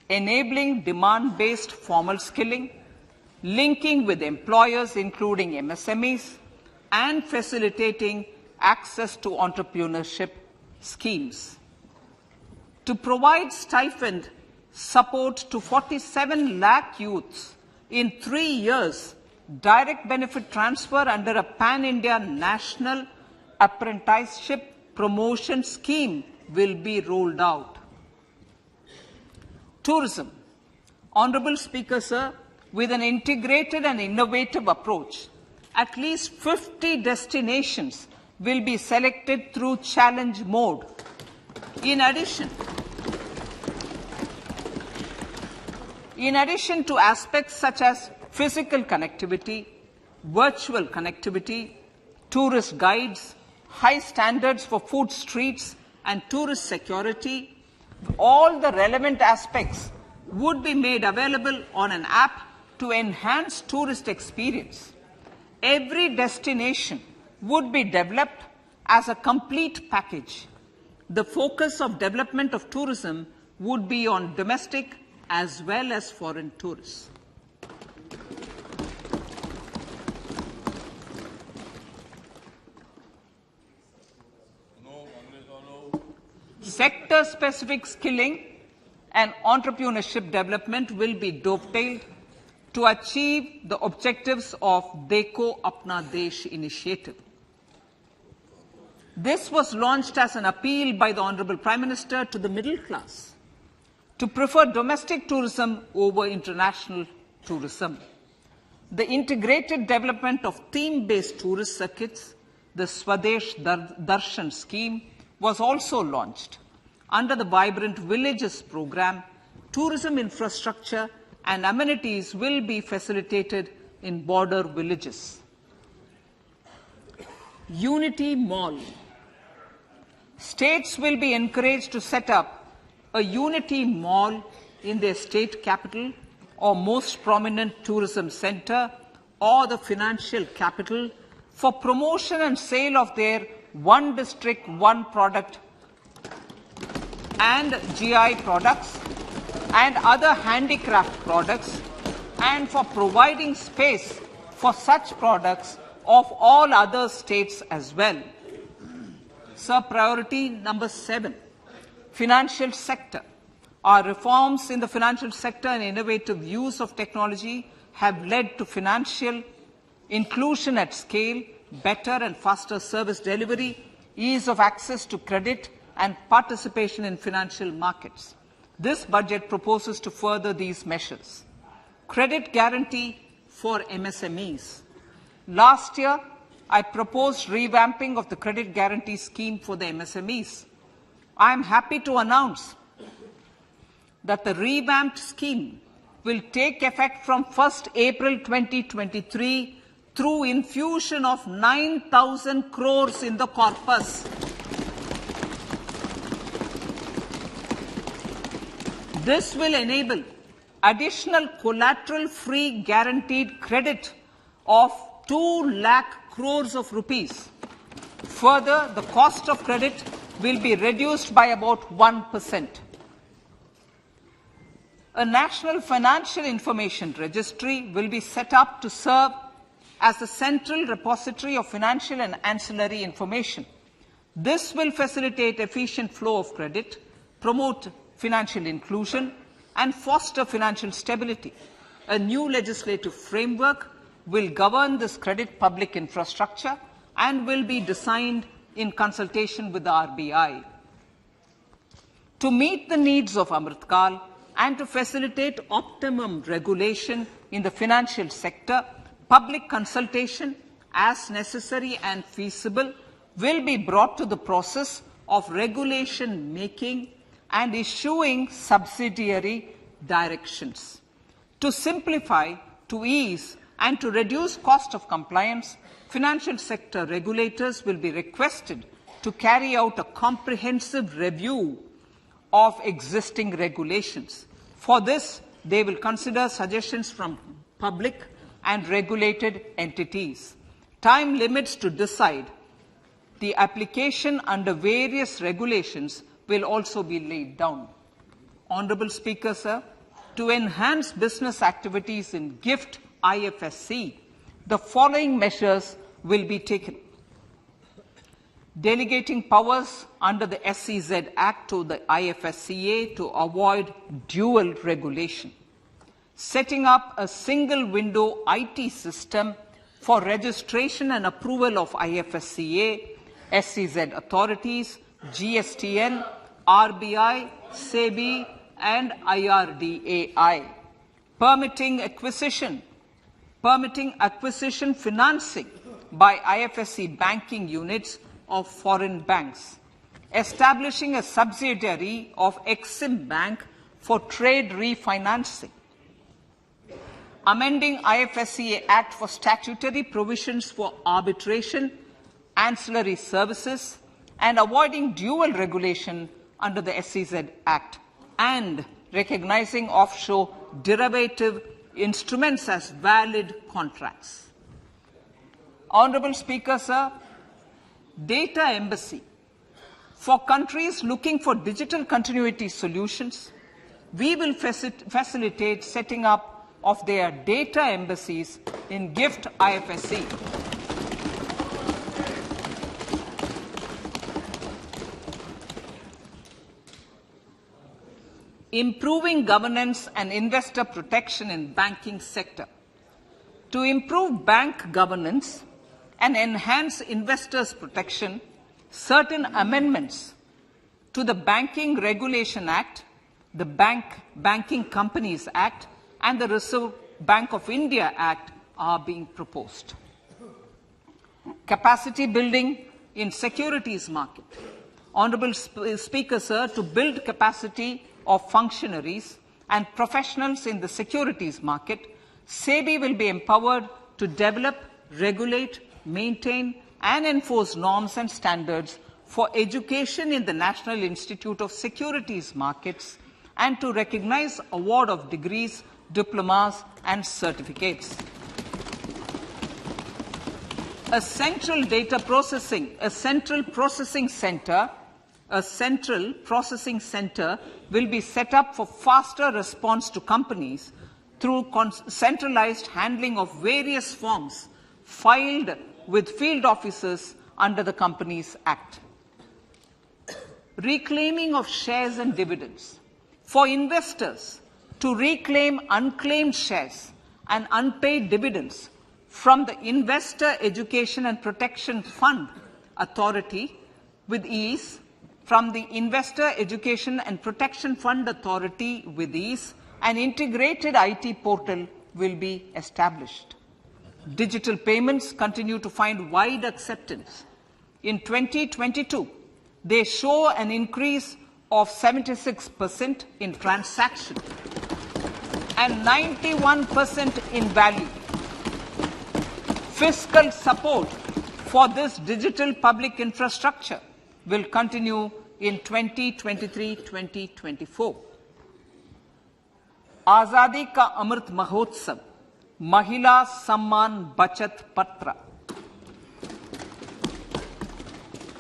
enabling demand-based formal skilling, linking with employers including MSMEs, and facilitating access to entrepreneurship schemes. To provide stipend support to 47 lakh youths in 3 years, direct benefit transfer under a pan-India national apprenticeship promotion scheme will be rolled out. Tourism. Honorable Speaker, sir, with an integrated and innovative approach, at least 50 destinations will be selected through challenge mode. In addition to aspects such as physical connectivity, virtual connectivity, tourist guides, high standards for food streets, and tourist security, all the relevant aspects would be made available on an app to enhance tourist experience. Every destination would be developed as a complete package. The focus of development of tourism would be on domestic as well as foreign tourists. Sector-specific skilling and entrepreneurship development will be dovetailed to achieve the objectives of Dekho Apna Desh initiative. This was launched as an appeal by the Honorable Prime Minister to the middle class to prefer domestic tourism over international tourism. The integrated development of theme-based tourist circuits, the Swadesh Darshan scheme, was also launched. Under the Vibrant Villages program, tourism infrastructure and amenities will be facilitated in border villages. Unity Mall. States will be encouraged to set up a Unity Mall in their state capital or most prominent tourism center or the financial capital for promotion and sale of their one district, one product and GI products and other handicraft products, and for providing space for such products of all other states as well. Sir, priority number 7, financial sector. Our reforms in the financial sector and innovative use of technology have led to financial inclusion at scale, better and faster service delivery, ease of access to credit, and participation in financial markets. This budget proposes to further these measures. Credit guarantee for MSMEs. Last year, I proposed revamping of the credit guarantee scheme for the MSMEs. I am happy to announce that the revamped scheme will take effect from 1st April 2023 through infusion of 9,000 crores in the corpus. This will enable additional collateral-free guaranteed credit of 2 lakh crores of rupees. Further, the cost of credit will be reduced by about 1%. A National Financial Information Registry will be set up to serve as a central repository of financial and ancillary information. This will facilitate efficient flow of credit, promote financial inclusion, and foster financial stability. A new legislative framework will govern this credit public infrastructure and will be designed in consultation with the RBI. To meet the needs of Amrit Kal and to facilitate optimum regulation in the financial sector, public consultation, as necessary and feasible, will be brought to the process of regulation making and issuing subsidiary directions. To simplify, to ease, and to reduce cost of compliance, financial sector regulators will be requested to carry out a comprehensive review of existing regulations. For this, they will consider suggestions from public and regulated entities. Time limits to decide the application under various regulations will also be laid down. Honorable Speaker, sir, to enhance business activities in GIFT IFSC, the following measures will be taken. Delegating powers under the SEZ Act to the IFSCA to avoid dual regulation. Setting up a single window IT system for registration and approval of IFSCA, SEZ authorities, GSTN, RBI, SEBI, and IRDAI. Permitting acquisition financing by IFSC banking units of foreign banks. Establishing a subsidiary of Exim Bank for trade refinancing. Amending IFSCA Act for statutory provisions for arbitration, ancillary services, and avoiding dual regulation under the SEZ Act, and recognizing offshore derivative instruments as valid contracts. Honorable Speaker, sir, data embassy. For countries looking for digital continuity solutions, we will facilitate setting up of their data embassies in GIFT IFSC. Improving governance and investor protection in banking sector. To improve bank governance and enhance investors' protection, certain amendments to the Banking Regulation Act, the Banking Companies Act, and the Reserve Bank of India Act are being proposed. Capacity building in securities market. Honorable Speaker, sir, to build capacity of functionaries and professionals in the securities market, SEBI will be empowered to develop, regulate, maintain, and enforce norms and standards for education in the National Institute of Securities Markets and to recognize award of degrees, diplomas, and certificates. A central processing center will be set up for faster response to companies through centralized handling of various forms filed with field officers under the Companies Act. Reclaiming of shares and dividends. For investors to reclaim unclaimed shares and unpaid dividends from the Investor Education and Protection Fund Authority with ease, an integrated IT portal will be established. Digital payments continue to find wide acceptance. In 2022, they show an increase of 76% in transaction and 91% in value. Fiscal support for this digital public infrastructure will continue in 2023-2024. Azadi ka Amrit Mahotsav, Mahila Samman Bachat Patra.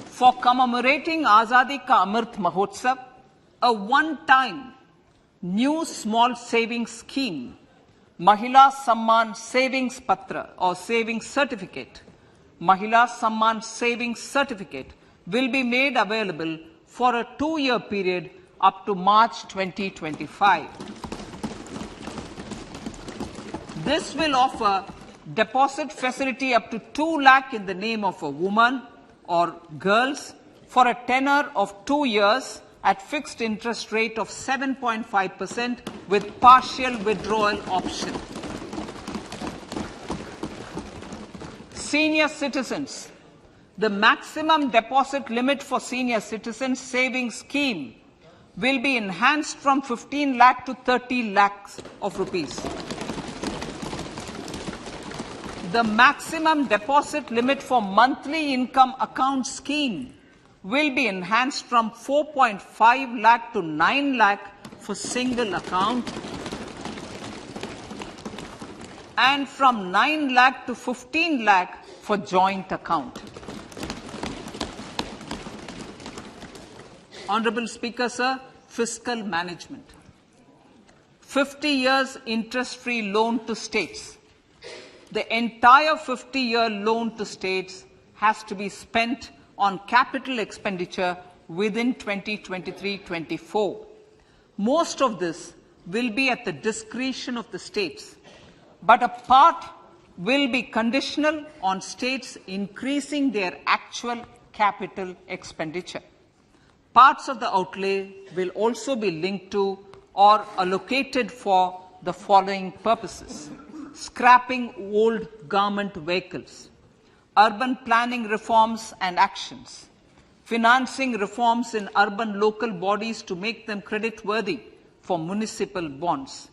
For commemorating Azadi ka Amrit Mahotsav, a one-time new small savings scheme, Mahila Samman Savings Patra or Savings Certificate, Mahila Samman Savings Certificate will be made available for a 2-year period up to March 2025. This will offer deposit facility up to 2 lakh in the name of a woman or girls for a tenure of 2 years at fixed interest rate of 7.5% with partial withdrawal option. Senior citizens. The maximum deposit limit for senior citizens savings scheme will be enhanced from 15 lakh to 30 lakhs of rupees. The maximum deposit limit for monthly income account scheme will be enhanced from 4.5 lakh to 9 lakh for single account and from 9 lakh to 15 lakh for joint account. Honorable Speaker, sir, fiscal management. 50 years interest-free loan to states. The entire 50-year loan to states has to be spent on capital expenditure within 2023-24. Most of this will be at the discretion of the states, but a part will be conditional on states increasing their actual capital expenditure. Parts of the outlay will also be linked to or allocated for the following purposes: scrapping old government vehicles, urban planning reforms and actions, financing reforms in urban local bodies to make them creditworthy for municipal bonds,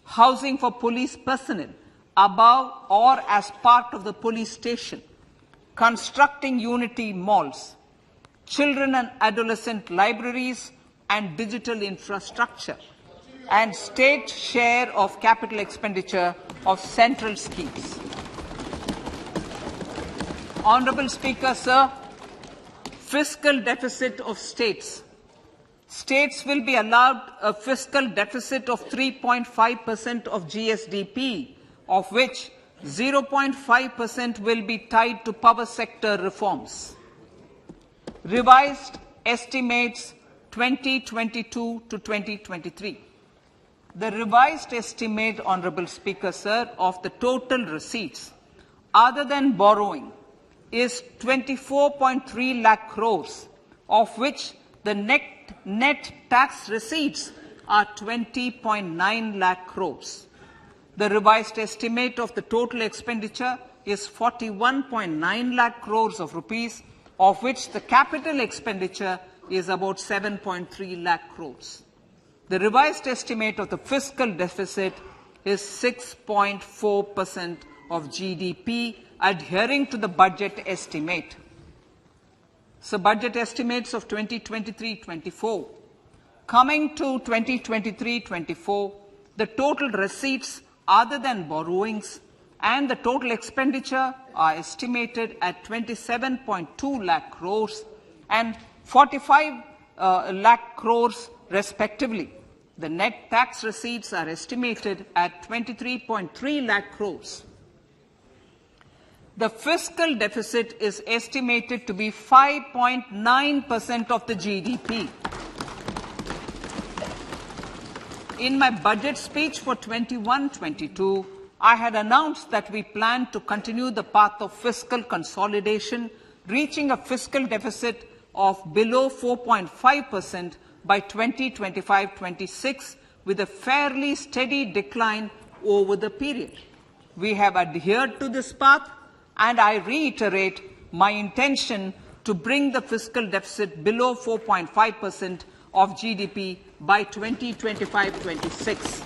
housing for police personnel above or as part of the police station, constructing unity malls, children and adolescent libraries and digital infrastructure, and state share of capital expenditure of central schemes. Honorable Speaker, sir, fiscal deficit of states. States will be allowed a fiscal deficit of 3.5% of GSDP, of which 0.5% will be tied to power sector reforms. Revised estimates 2022 to 2023. The revised estimate, Honorable Speaker, sir, of the total receipts, other than borrowing, is 24.3 lakh crores, of which the net tax receipts are 20.9 lakh crores. The revised estimate of the total expenditure is 41.9 lakh crores of rupees, of which the capital expenditure is about 7.3 lakh crores. The revised estimate of the fiscal deficit is 6.4% of GDP, adhering to the budget estimate. So budget estimates of 2023-24. Coming to 2023-24, the total receipts other than borrowings and the total expenditure are estimated at 27.2 lakh crores and 45 lakh crores respectively. The net tax receipts are estimated at 23.3 lakh crores. The fiscal deficit is estimated to be 5.9% of the GDP. In my budget speech for 21-22, I had announced that we plan to continue the path of fiscal consolidation, reaching a fiscal deficit of below 4.5% by 2025-26, with a fairly steady decline over the period. We have adhered to this path, and I reiterate my intention to bring the fiscal deficit below 4.5% of GDP by 2025-26.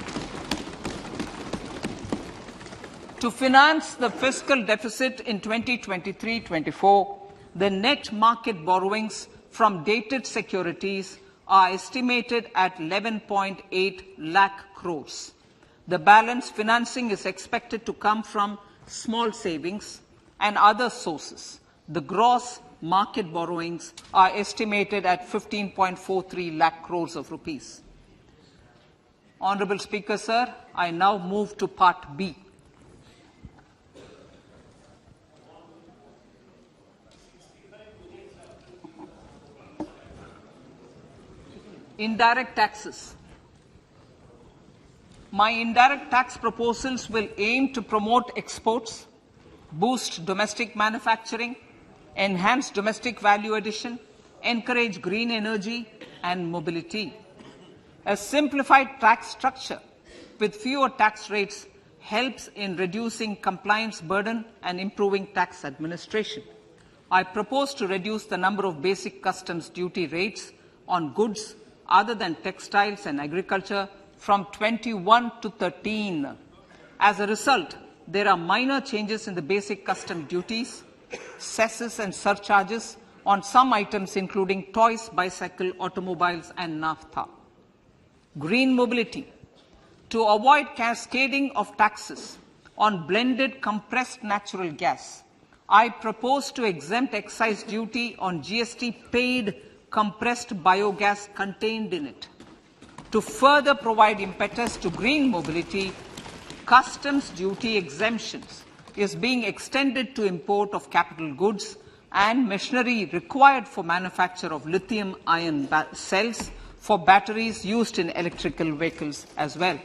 To finance the fiscal deficit in 2023-24, the net market borrowings from dated securities are estimated at 11.8 lakh crores. The balance financing is expected to come from small savings and other sources. The gross market borrowings are estimated at 15.43 lakh crores of rupees. Honorable Speaker, sir, I now move to Part B. Indirect taxes. My indirect tax proposals will aim to promote exports, boost domestic manufacturing, enhance domestic value addition, encourage green energy and mobility. A simplified tax structure with fewer tax rates helps in reducing compliance burden and improving tax administration. I propose to reduce the number of basic customs duty rates on goods other than textiles and agriculture from 21 to 13. As a result, there are minor changes in the basic custom duties, cesses and surcharges on some items including toys, bicycle, automobiles and naphtha. Green mobility. To avoid cascading of taxes on blended compressed natural gas, I propose to exempt excise duty on GST paid compressed biogas contained in it. To further provide impetus to green mobility, customs duty exemptions is being extended to import of capital goods and machinery required for manufacture of lithium-ion cells for batteries used in electrical vehicles as well.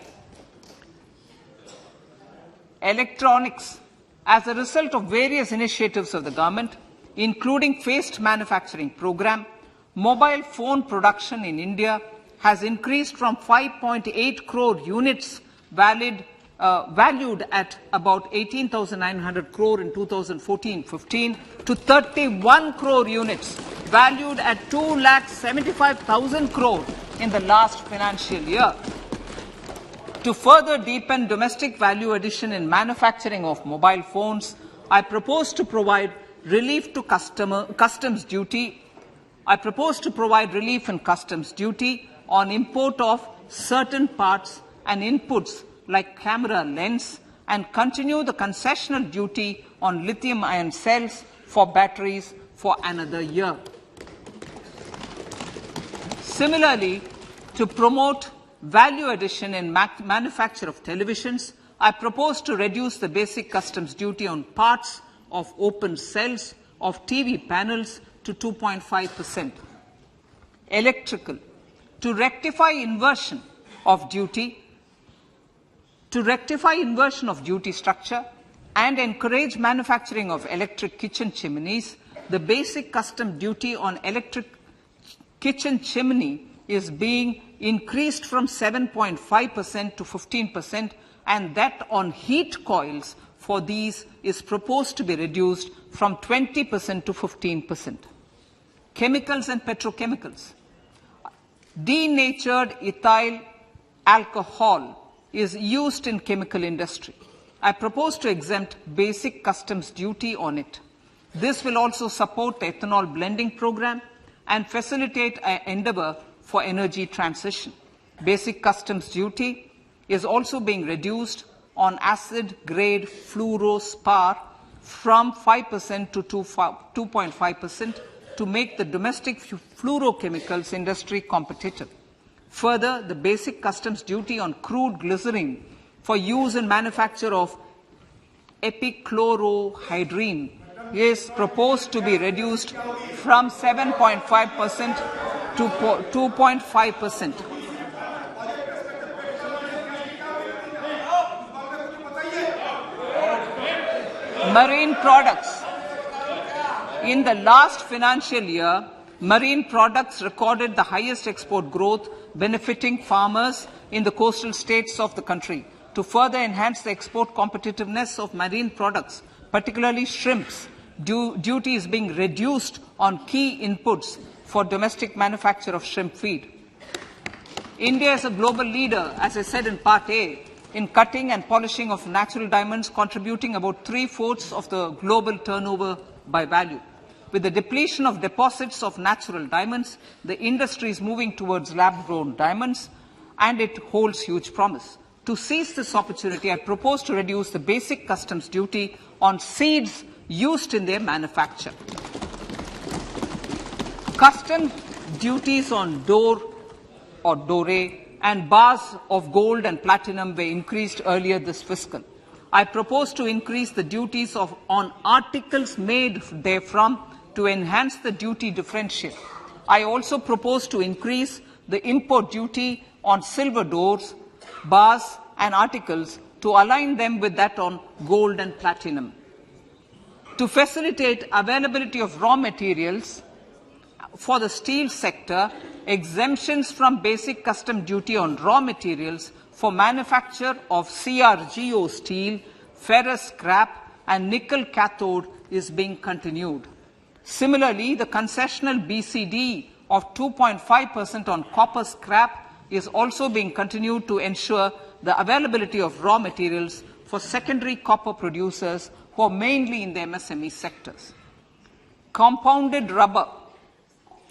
Electronics. As a result of various initiatives of the government, including phased manufacturing program, mobile phone production in India has increased from 5.8 crore units valued at about 18,900 crore in 2014-15 to 31 crore units valued at 2,75,000 crore in the last financial year. To further deepen domestic value addition in manufacturing of mobile phones, I propose to provide relief to customs duty. I propose to provide relief in customs duty on import of certain parts and inputs like camera lens and continue the concessional duty on lithium-ion cells for batteries for another year. Similarly, to promote value addition in manufacture of televisions, I propose to reduce the basic customs duty on parts of open cells of TV panels to 2.5%. Electrical. To rectify inversion of duty structure, and encourage manufacturing of electric kitchen chimneys, the basic custom duty on electric kitchen chimney is being increased from 7.5% to 15%, and that on heat coils for these is proposed to be reduced from 20% to 15%. Chemicals and petrochemicals. Denatured ethyl alcohol is used in chemical industry. I propose to exempt basic customs duty on it. This will also support the ethanol blending program and facilitate an endeavor for energy transition. Basic customs duty is also being reduced on acid-grade fluorospar from 5% to 2.5% to make the domestic fluorochemicals industry competitive. Further, the basic customs duty on crude glycerin for use in manufacture of epichlorohydrin is proposed to be reduced from 7.5% to 2.5%. Marine products. In the last financial year, marine products recorded the highest export growth, benefiting farmers in the coastal states of the country. To further enhance the export competitiveness of marine products, particularly shrimps, duty is being reduced on key inputs for domestic manufacture of shrimp feed. India is a global leader, as I said in Part A, in cutting and polishing of natural diamonds, contributing about 3/4 of the global turnover by value. With the depletion of deposits of natural diamonds, the industry is moving towards lab-grown diamonds, and it holds huge promise. To seize this opportunity, I propose to reduce the basic customs duty on seeds used in their manufacture. Customs duties on door or doré and bars of gold and platinum were increased earlier this fiscal. I propose to increase the duties on articles made therefrom to enhance the duty differential. I also propose to increase the import duty on silver doors, bars and articles to align them with that on gold and platinum. To facilitate availability of raw materials for the steel sector, exemptions from basic custom duty on raw materials for manufacture of CRGO steel, ferrous scrap and nickel cathode is being continued. Similarly, the concessional BCD of 2.5% on copper scrap is also being continued to ensure the availability of raw materials for secondary copper producers who are mainly in the MSME sectors. Compounded rubber.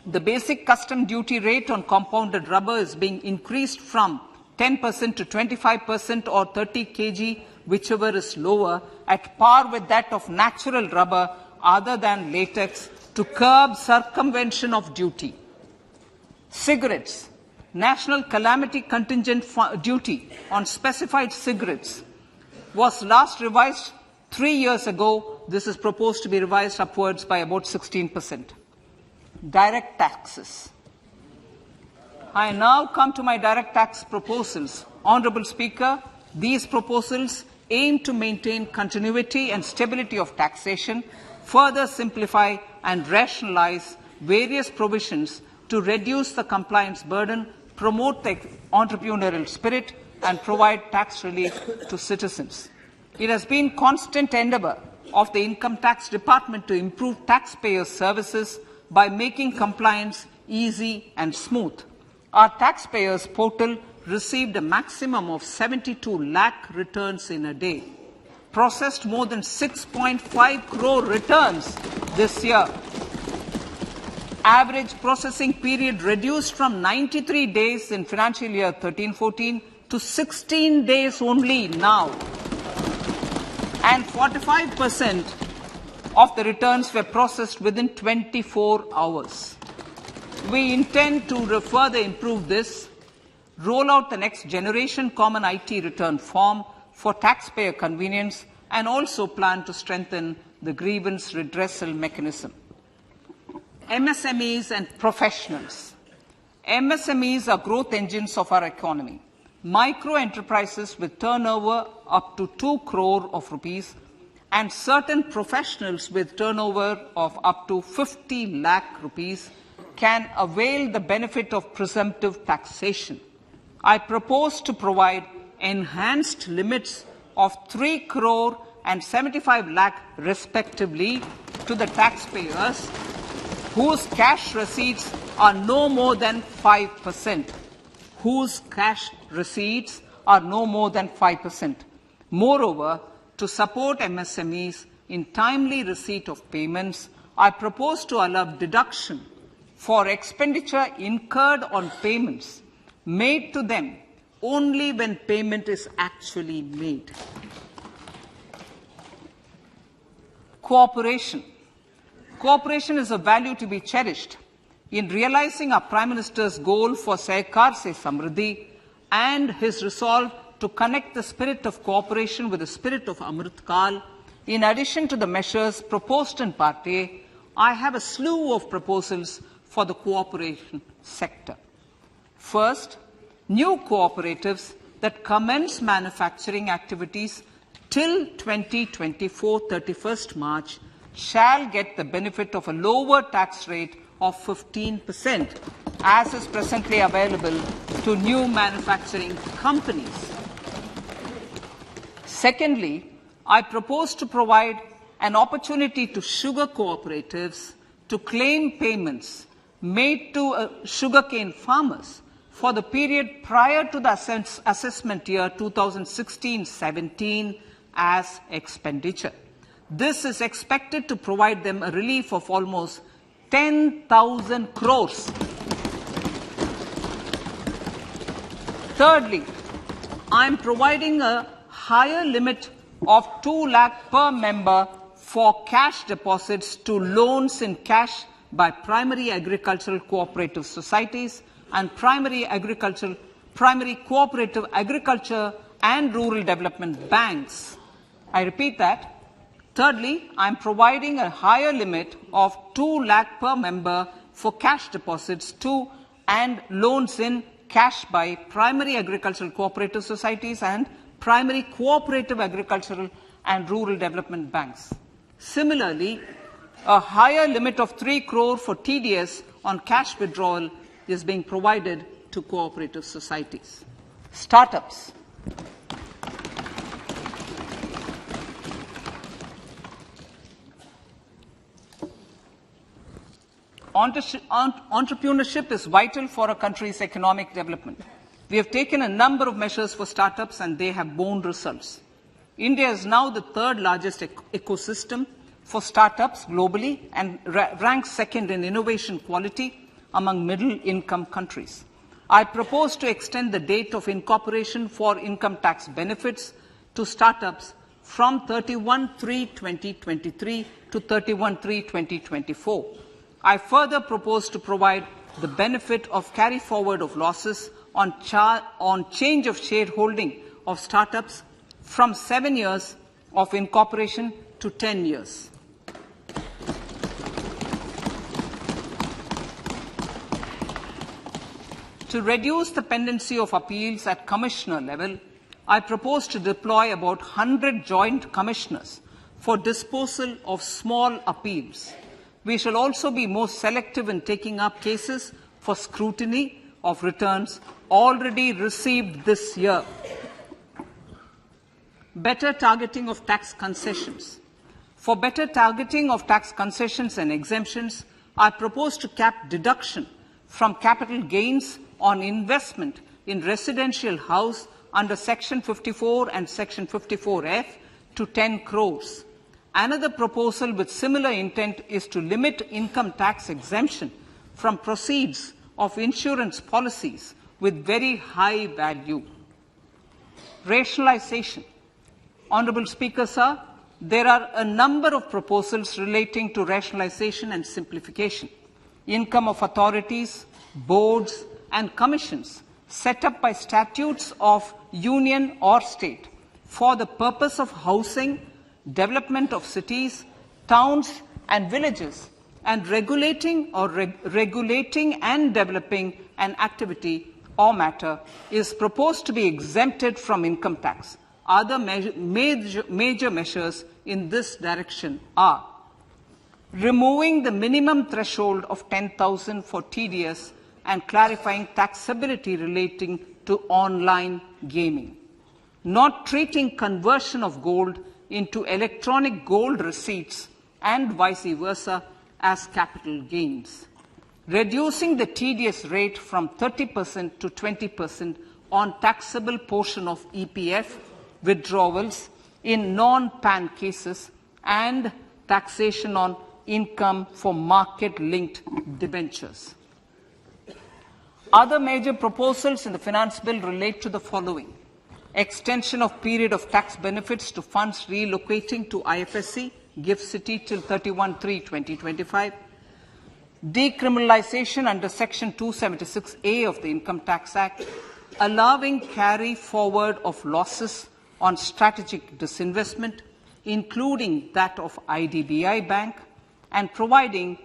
The basic custom duty rate on compounded rubber is being increased from 10% to 25% or 30 kg, whichever is lower, at par with that of natural rubber other than latex, to curb circumvention of duty. Cigarettes. National calamity contingent duty on specified cigarettes was last revised 3 years ago. This is proposed to be revised upwards by about 16%. Direct taxes. I now come to my direct tax proposals. Honourable Speaker, these proposals aim to maintain continuity and stability of taxation, further simplify and rationalize various provisions to reduce the compliance burden, promote the entrepreneurial spirit, and provide tax relief to citizens. It has been constant endeavour of the Income Tax Department to improve taxpayers' services by making compliance easy and smooth. Our taxpayers portal received a maximum of 72 lakh returns in a day, processed more than 6.5 crore returns this year. Average processing period reduced from 93 days in financial year 13-14 to 16 days only now. And 45% of the returns were processed within 24 hours. We intend to further improve this, roll out the next generation common IT return form for taxpayer convenience, and also plan to strengthen the grievance redressal mechanism. MSMEs and professionals. MSMEs are growth engines of our economy. Micro enterprises with turnover up to 2 crore of rupees and certain professionals with turnover of up to 50 lakh rupees can avail the benefit of presumptive taxation. I propose to provide enhanced limits of 3 crore and 75 lakh respectively to the taxpayers whose cash receipts are no more than 5%. Whose cash receipts are no more than 5%. Moreover, to support MSMEs in timely receipt of payments, I propose to allow deduction for expenditure incurred on payments made to them only when payment is actually made. Cooperation. Cooperation is a value to be cherished. In realizing our Prime Minister's goal for Sehkar Se Samriddhi and his resolve to connect the spirit of cooperation with the spirit of Amrit Kal, in addition to the measures proposed in Part A, I have a slew of proposals for the cooperation sector. First, new cooperatives that commence manufacturing activities till 2024, 31st March, shall get the benefit of a lower tax rate of 15%, as is presently available to new manufacturing companies. Secondly, I propose to provide an opportunity to sugar cooperatives to claim payments made to sugarcane farmers for the period prior to the assessment year 2016-17 as expenditure. This is expected to provide them a relief of almost 10,000 crores. Thirdly, I am providing a higher limit of 2 lakh per member for cash deposits to loans in cash by primary agricultural cooperative societies and primary cooperative agriculture and rural development banks. I repeat that. Thirdly, I am providing a higher limit of 2 lakh per member for cash deposits to and loans in cash by primary agricultural cooperative societies and primary cooperative agricultural and rural development banks. Similarly, a higher limit of 3 crore for TDS on cash withdrawal is being provided to cooperative societies. Startups. Entrepreneurship is vital for a country's economic development. We have taken a number of measures for startups and they have borne results. India is now the third largest ecosystem for startups globally and ranks second in innovation quality among middle-income countries. I propose to extend the date of incorporation for income tax benefits to startups from 31/3/2023 to 31/3/2024. I further propose to provide the benefit of carry forward of losses on change of shareholding of startups from 7 years of incorporation to 10 years. To reduce the pendency of appeals at commissioner level, I propose to deploy about 100 joint commissioners for disposal of small appeals. We shall also be more selective in taking up cases for scrutiny of returns already received this year. Better targeting of tax concessions. For better targeting of tax concessions and exemptions, I propose to cap deduction from capital gains on investment in residential house under Section 54 and Section 54F to 10 crores. Another proposal with similar intent is to limit income tax exemption from proceeds of insurance policies with very high value. Rationalization. Honourable Speaker, sir, there are a number of proposals relating to rationalization and simplification. Income of authorities, boards and commissions set up by statutes of union or state for the purpose of housing, development of cities, towns and villages, and regulating and developing an activity or matter is proposed to be exempted from income tax. Other major measures in this direction are removing the minimum threshold of 10,000 for TDS and clarifying taxability relating to online gaming, not treating conversion of gold into electronic gold receipts and vice versa as capital gains, reducing the TDS rate from 30% to 20% on taxable portion of EPF withdrawals in non-PAN cases, and taxation on income for market-linked debentures. Other major proposals in the finance bill relate to the following: extension of period of tax benefits to funds relocating to IFSC, GIFT City till 31/3/2025, decriminalization under Section 276A of the Income Tax Act, allowing carry forward of losses on strategic disinvestment, including that of IDBI Bank, and providing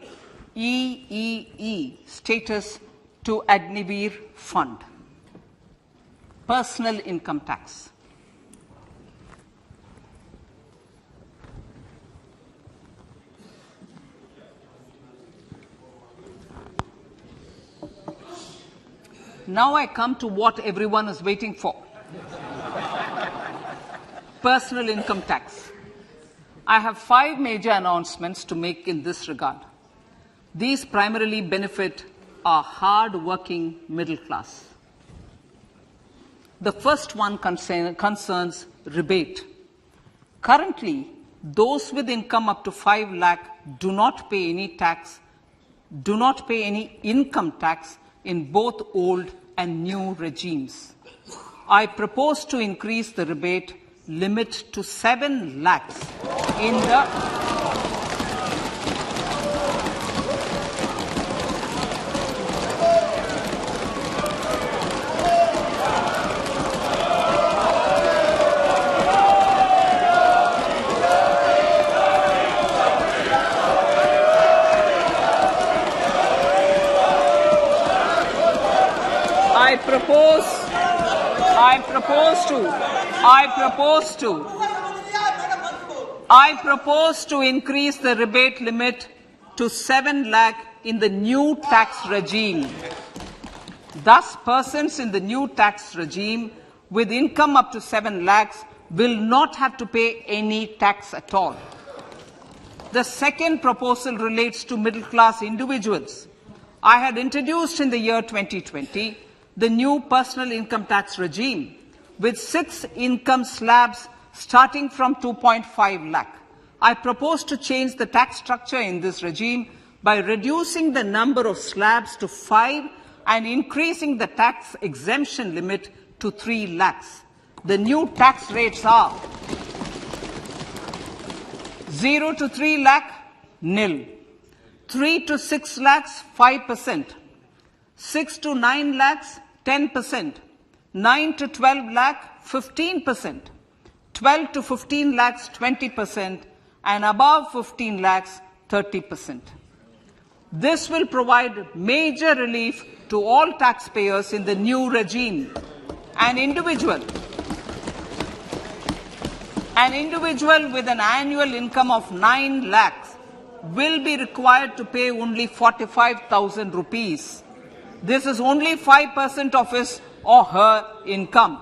EEE status to Agnivir Fund. Personal income tax. Now I come to what everyone is waiting for. Personal income tax. I have 5 major announcements to make in this regard. These primarily benefit our hard-working middle class. The first one concerns rebate. Currently, those with income up to 5 lakh do not pay any income tax in both old and new regimes. I propose to increase the rebate limit to 7 lakhs in the I propose to increase the rebate limit to 7 lakh in the new tax regime. Thus, persons in the new tax regime with income up to 7 lakhs will not have to pay any tax at all. The second proposal relates to middle class individuals. I had introduced in the year 2020 the new personal income tax regime with 6 income slabs starting from 2.5 lakh. I propose to change the tax structure in this regime by reducing the number of slabs to 5 and increasing the tax exemption limit to 3 lakhs. The new tax rates are 0 to 3 lakh, nil. 3 to 6 lakhs, 5%. 6 to 9 lakhs, 10%. 9 to 12 lakh, 15%. 12 to 15 lakhs, 20%. And above 15 lakhs, 30%. This will provide major relief to all taxpayers in the new regime. An individual with an annual income of 9 lakhs will be required to pay only 45,000 rupees. This is only 5% of his or her income.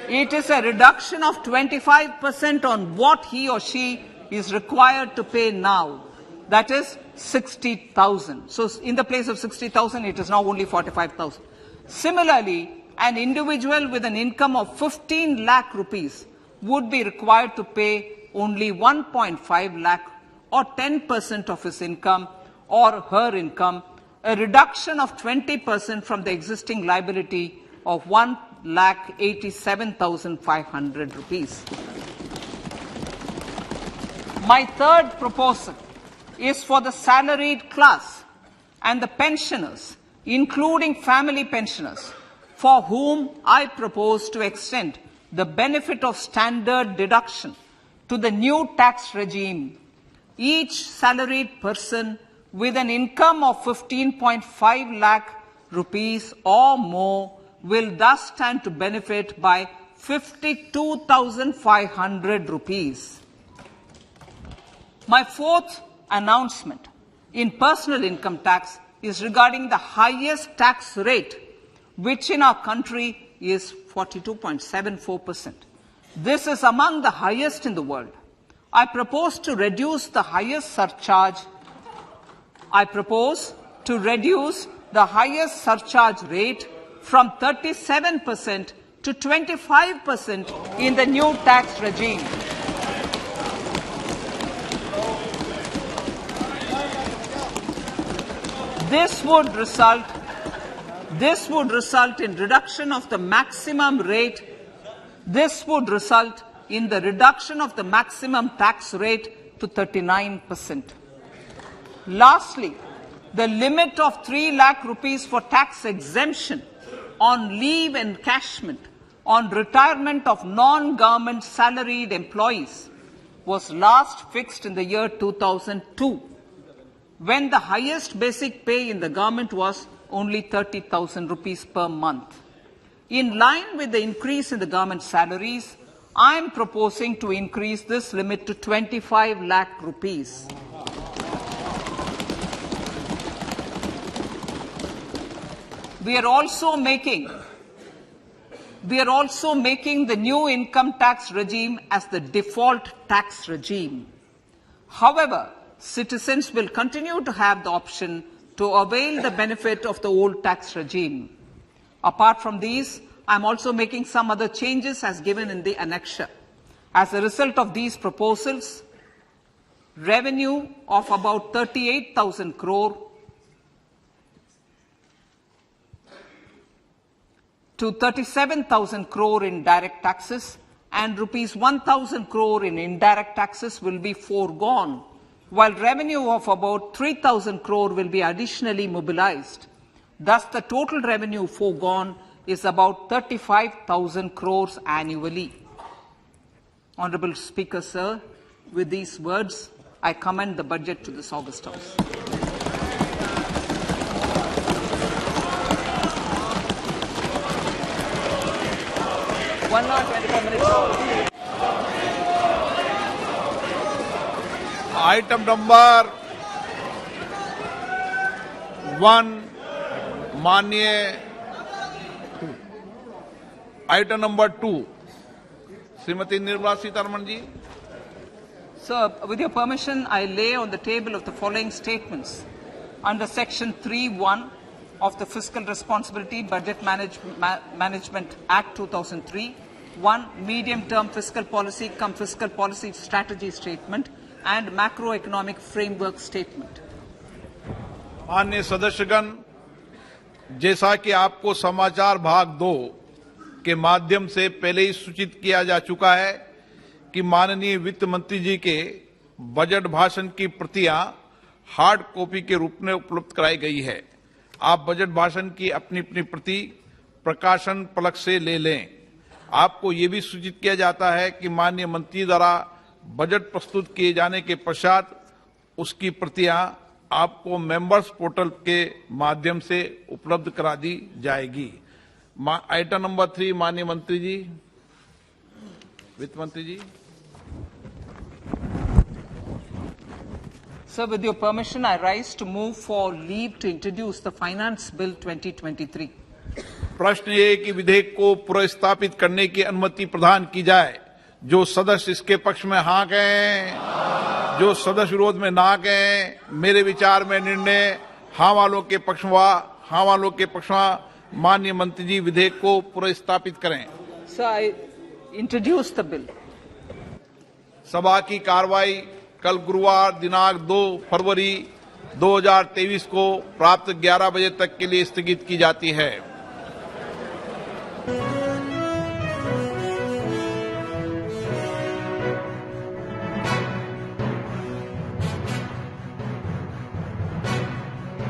It is a reduction of 25% on what he or she is required to pay now. That is 60,000. So in the place of 60,000, it is now only 45,000. Similarly, an individual with an income of 15 lakh rupees would be required to pay only 1.5 lakh or 10% of his income or her income, a reduction of 20% from the existing liability of 1,87,500 rupees. My third proposal is for the salaried class and the pensioners, including family pensioners, for whom I propose to extend the benefit of standard deduction to the new tax regime. Each salaried person with an income of 15.5 lakh rupees or more will thus stand to benefit by 52,500 rupees. My fourth announcement in personal income tax is regarding the highest tax rate, which in our country is 42.74%. This is among the highest in the world. I propose to reduce the highest surcharge rate from 37% to 25% in the new tax regime. This would result in reduction of the maximum rate. This would result in the reduction of the maximum tax rate to 39%. Lastly, the limit of 3 lakh rupees for tax exemption on leave encashment on retirement of non-government salaried employees was last fixed in the year 2002, when the highest basic pay in the government was only 30,000 rupees per month. In line with the increase in the government salaries, I am proposing to increase this limit to 25 lakh rupees. We are also making the new income tax regime as the default tax regime. However, citizens will continue to have the option to avail the benefit of the old tax regime. Apart from these, I am also making some other changes as given in the annexure. As a result of these proposals, revenue of about 38,000 crore to 37,000 crore in direct taxes and rupees 1,000 crore in indirect taxes will be foregone, while revenue of about 3,000 crore will be additionally mobilized. Thus, the total revenue foregone is about 35,000 crores annually. Honorable Speaker, sir, with these words, I commend the budget to this August House. One hour, 25 minutes. Item number 1, माननीय item number 2, Shrimati Nirmala Sitharaman ji. Sir, with your permission, I lay on the table of the following statements. Under Section 3(1) of the Fiscal Responsibility Budget Management Act 2003, 1. Medium-term fiscal policy cum fiscal policy strategy statement and macroeconomic framework statement. माननीय सदस्यगण, जैसा कि आपको समाचार भाग 2 के माध्यम से पहले ही सूचित किया जा चुका है कि माननीय वित्त मंत्री जी के बजट भाषण की प्रतियां हार्ड कॉपी के रूप में उपलब्ध कराई गई है. आप बजट भाषण की अपनी अपनी प्रति प्रकाशन पलक से ले लें. आपको ये भी सूचित किया जाता है कि माननीय मंत्री द्वारा बजट प्रस्तुत किए जाने के पश्चात उसकी प्रतियां आपको मेंबर्स पोर्टल के माध्यम से उपलब्ध करा दी जाएगी. आइटम नंबर 3, माननीय मंत्री जी, वित्त मंत्री जी. Sir, with your permission, I rise to move for leave to introduce the Finance Bill 2023. प्रश्न ये कि विधेयक को पुनर्स्थापित करने की अनुमति प्रदान की जाए. जो सदस्य इसके पक्ष में हाँ कहें, जो सदस्य विरोध में ना कहें. मेरे विचार में निर्णय हाँ वालों के पक्ष में. माननीय मंत्री जी विधेयक को पुनर्स्थापित करें. Sir, I introduce the bill. सभा की कार्रवाई कल गुरुवार दिनांक 2 फरवरी 2023 को प्राप्त 11 बजे तक के लिए स्थगित की जाती है.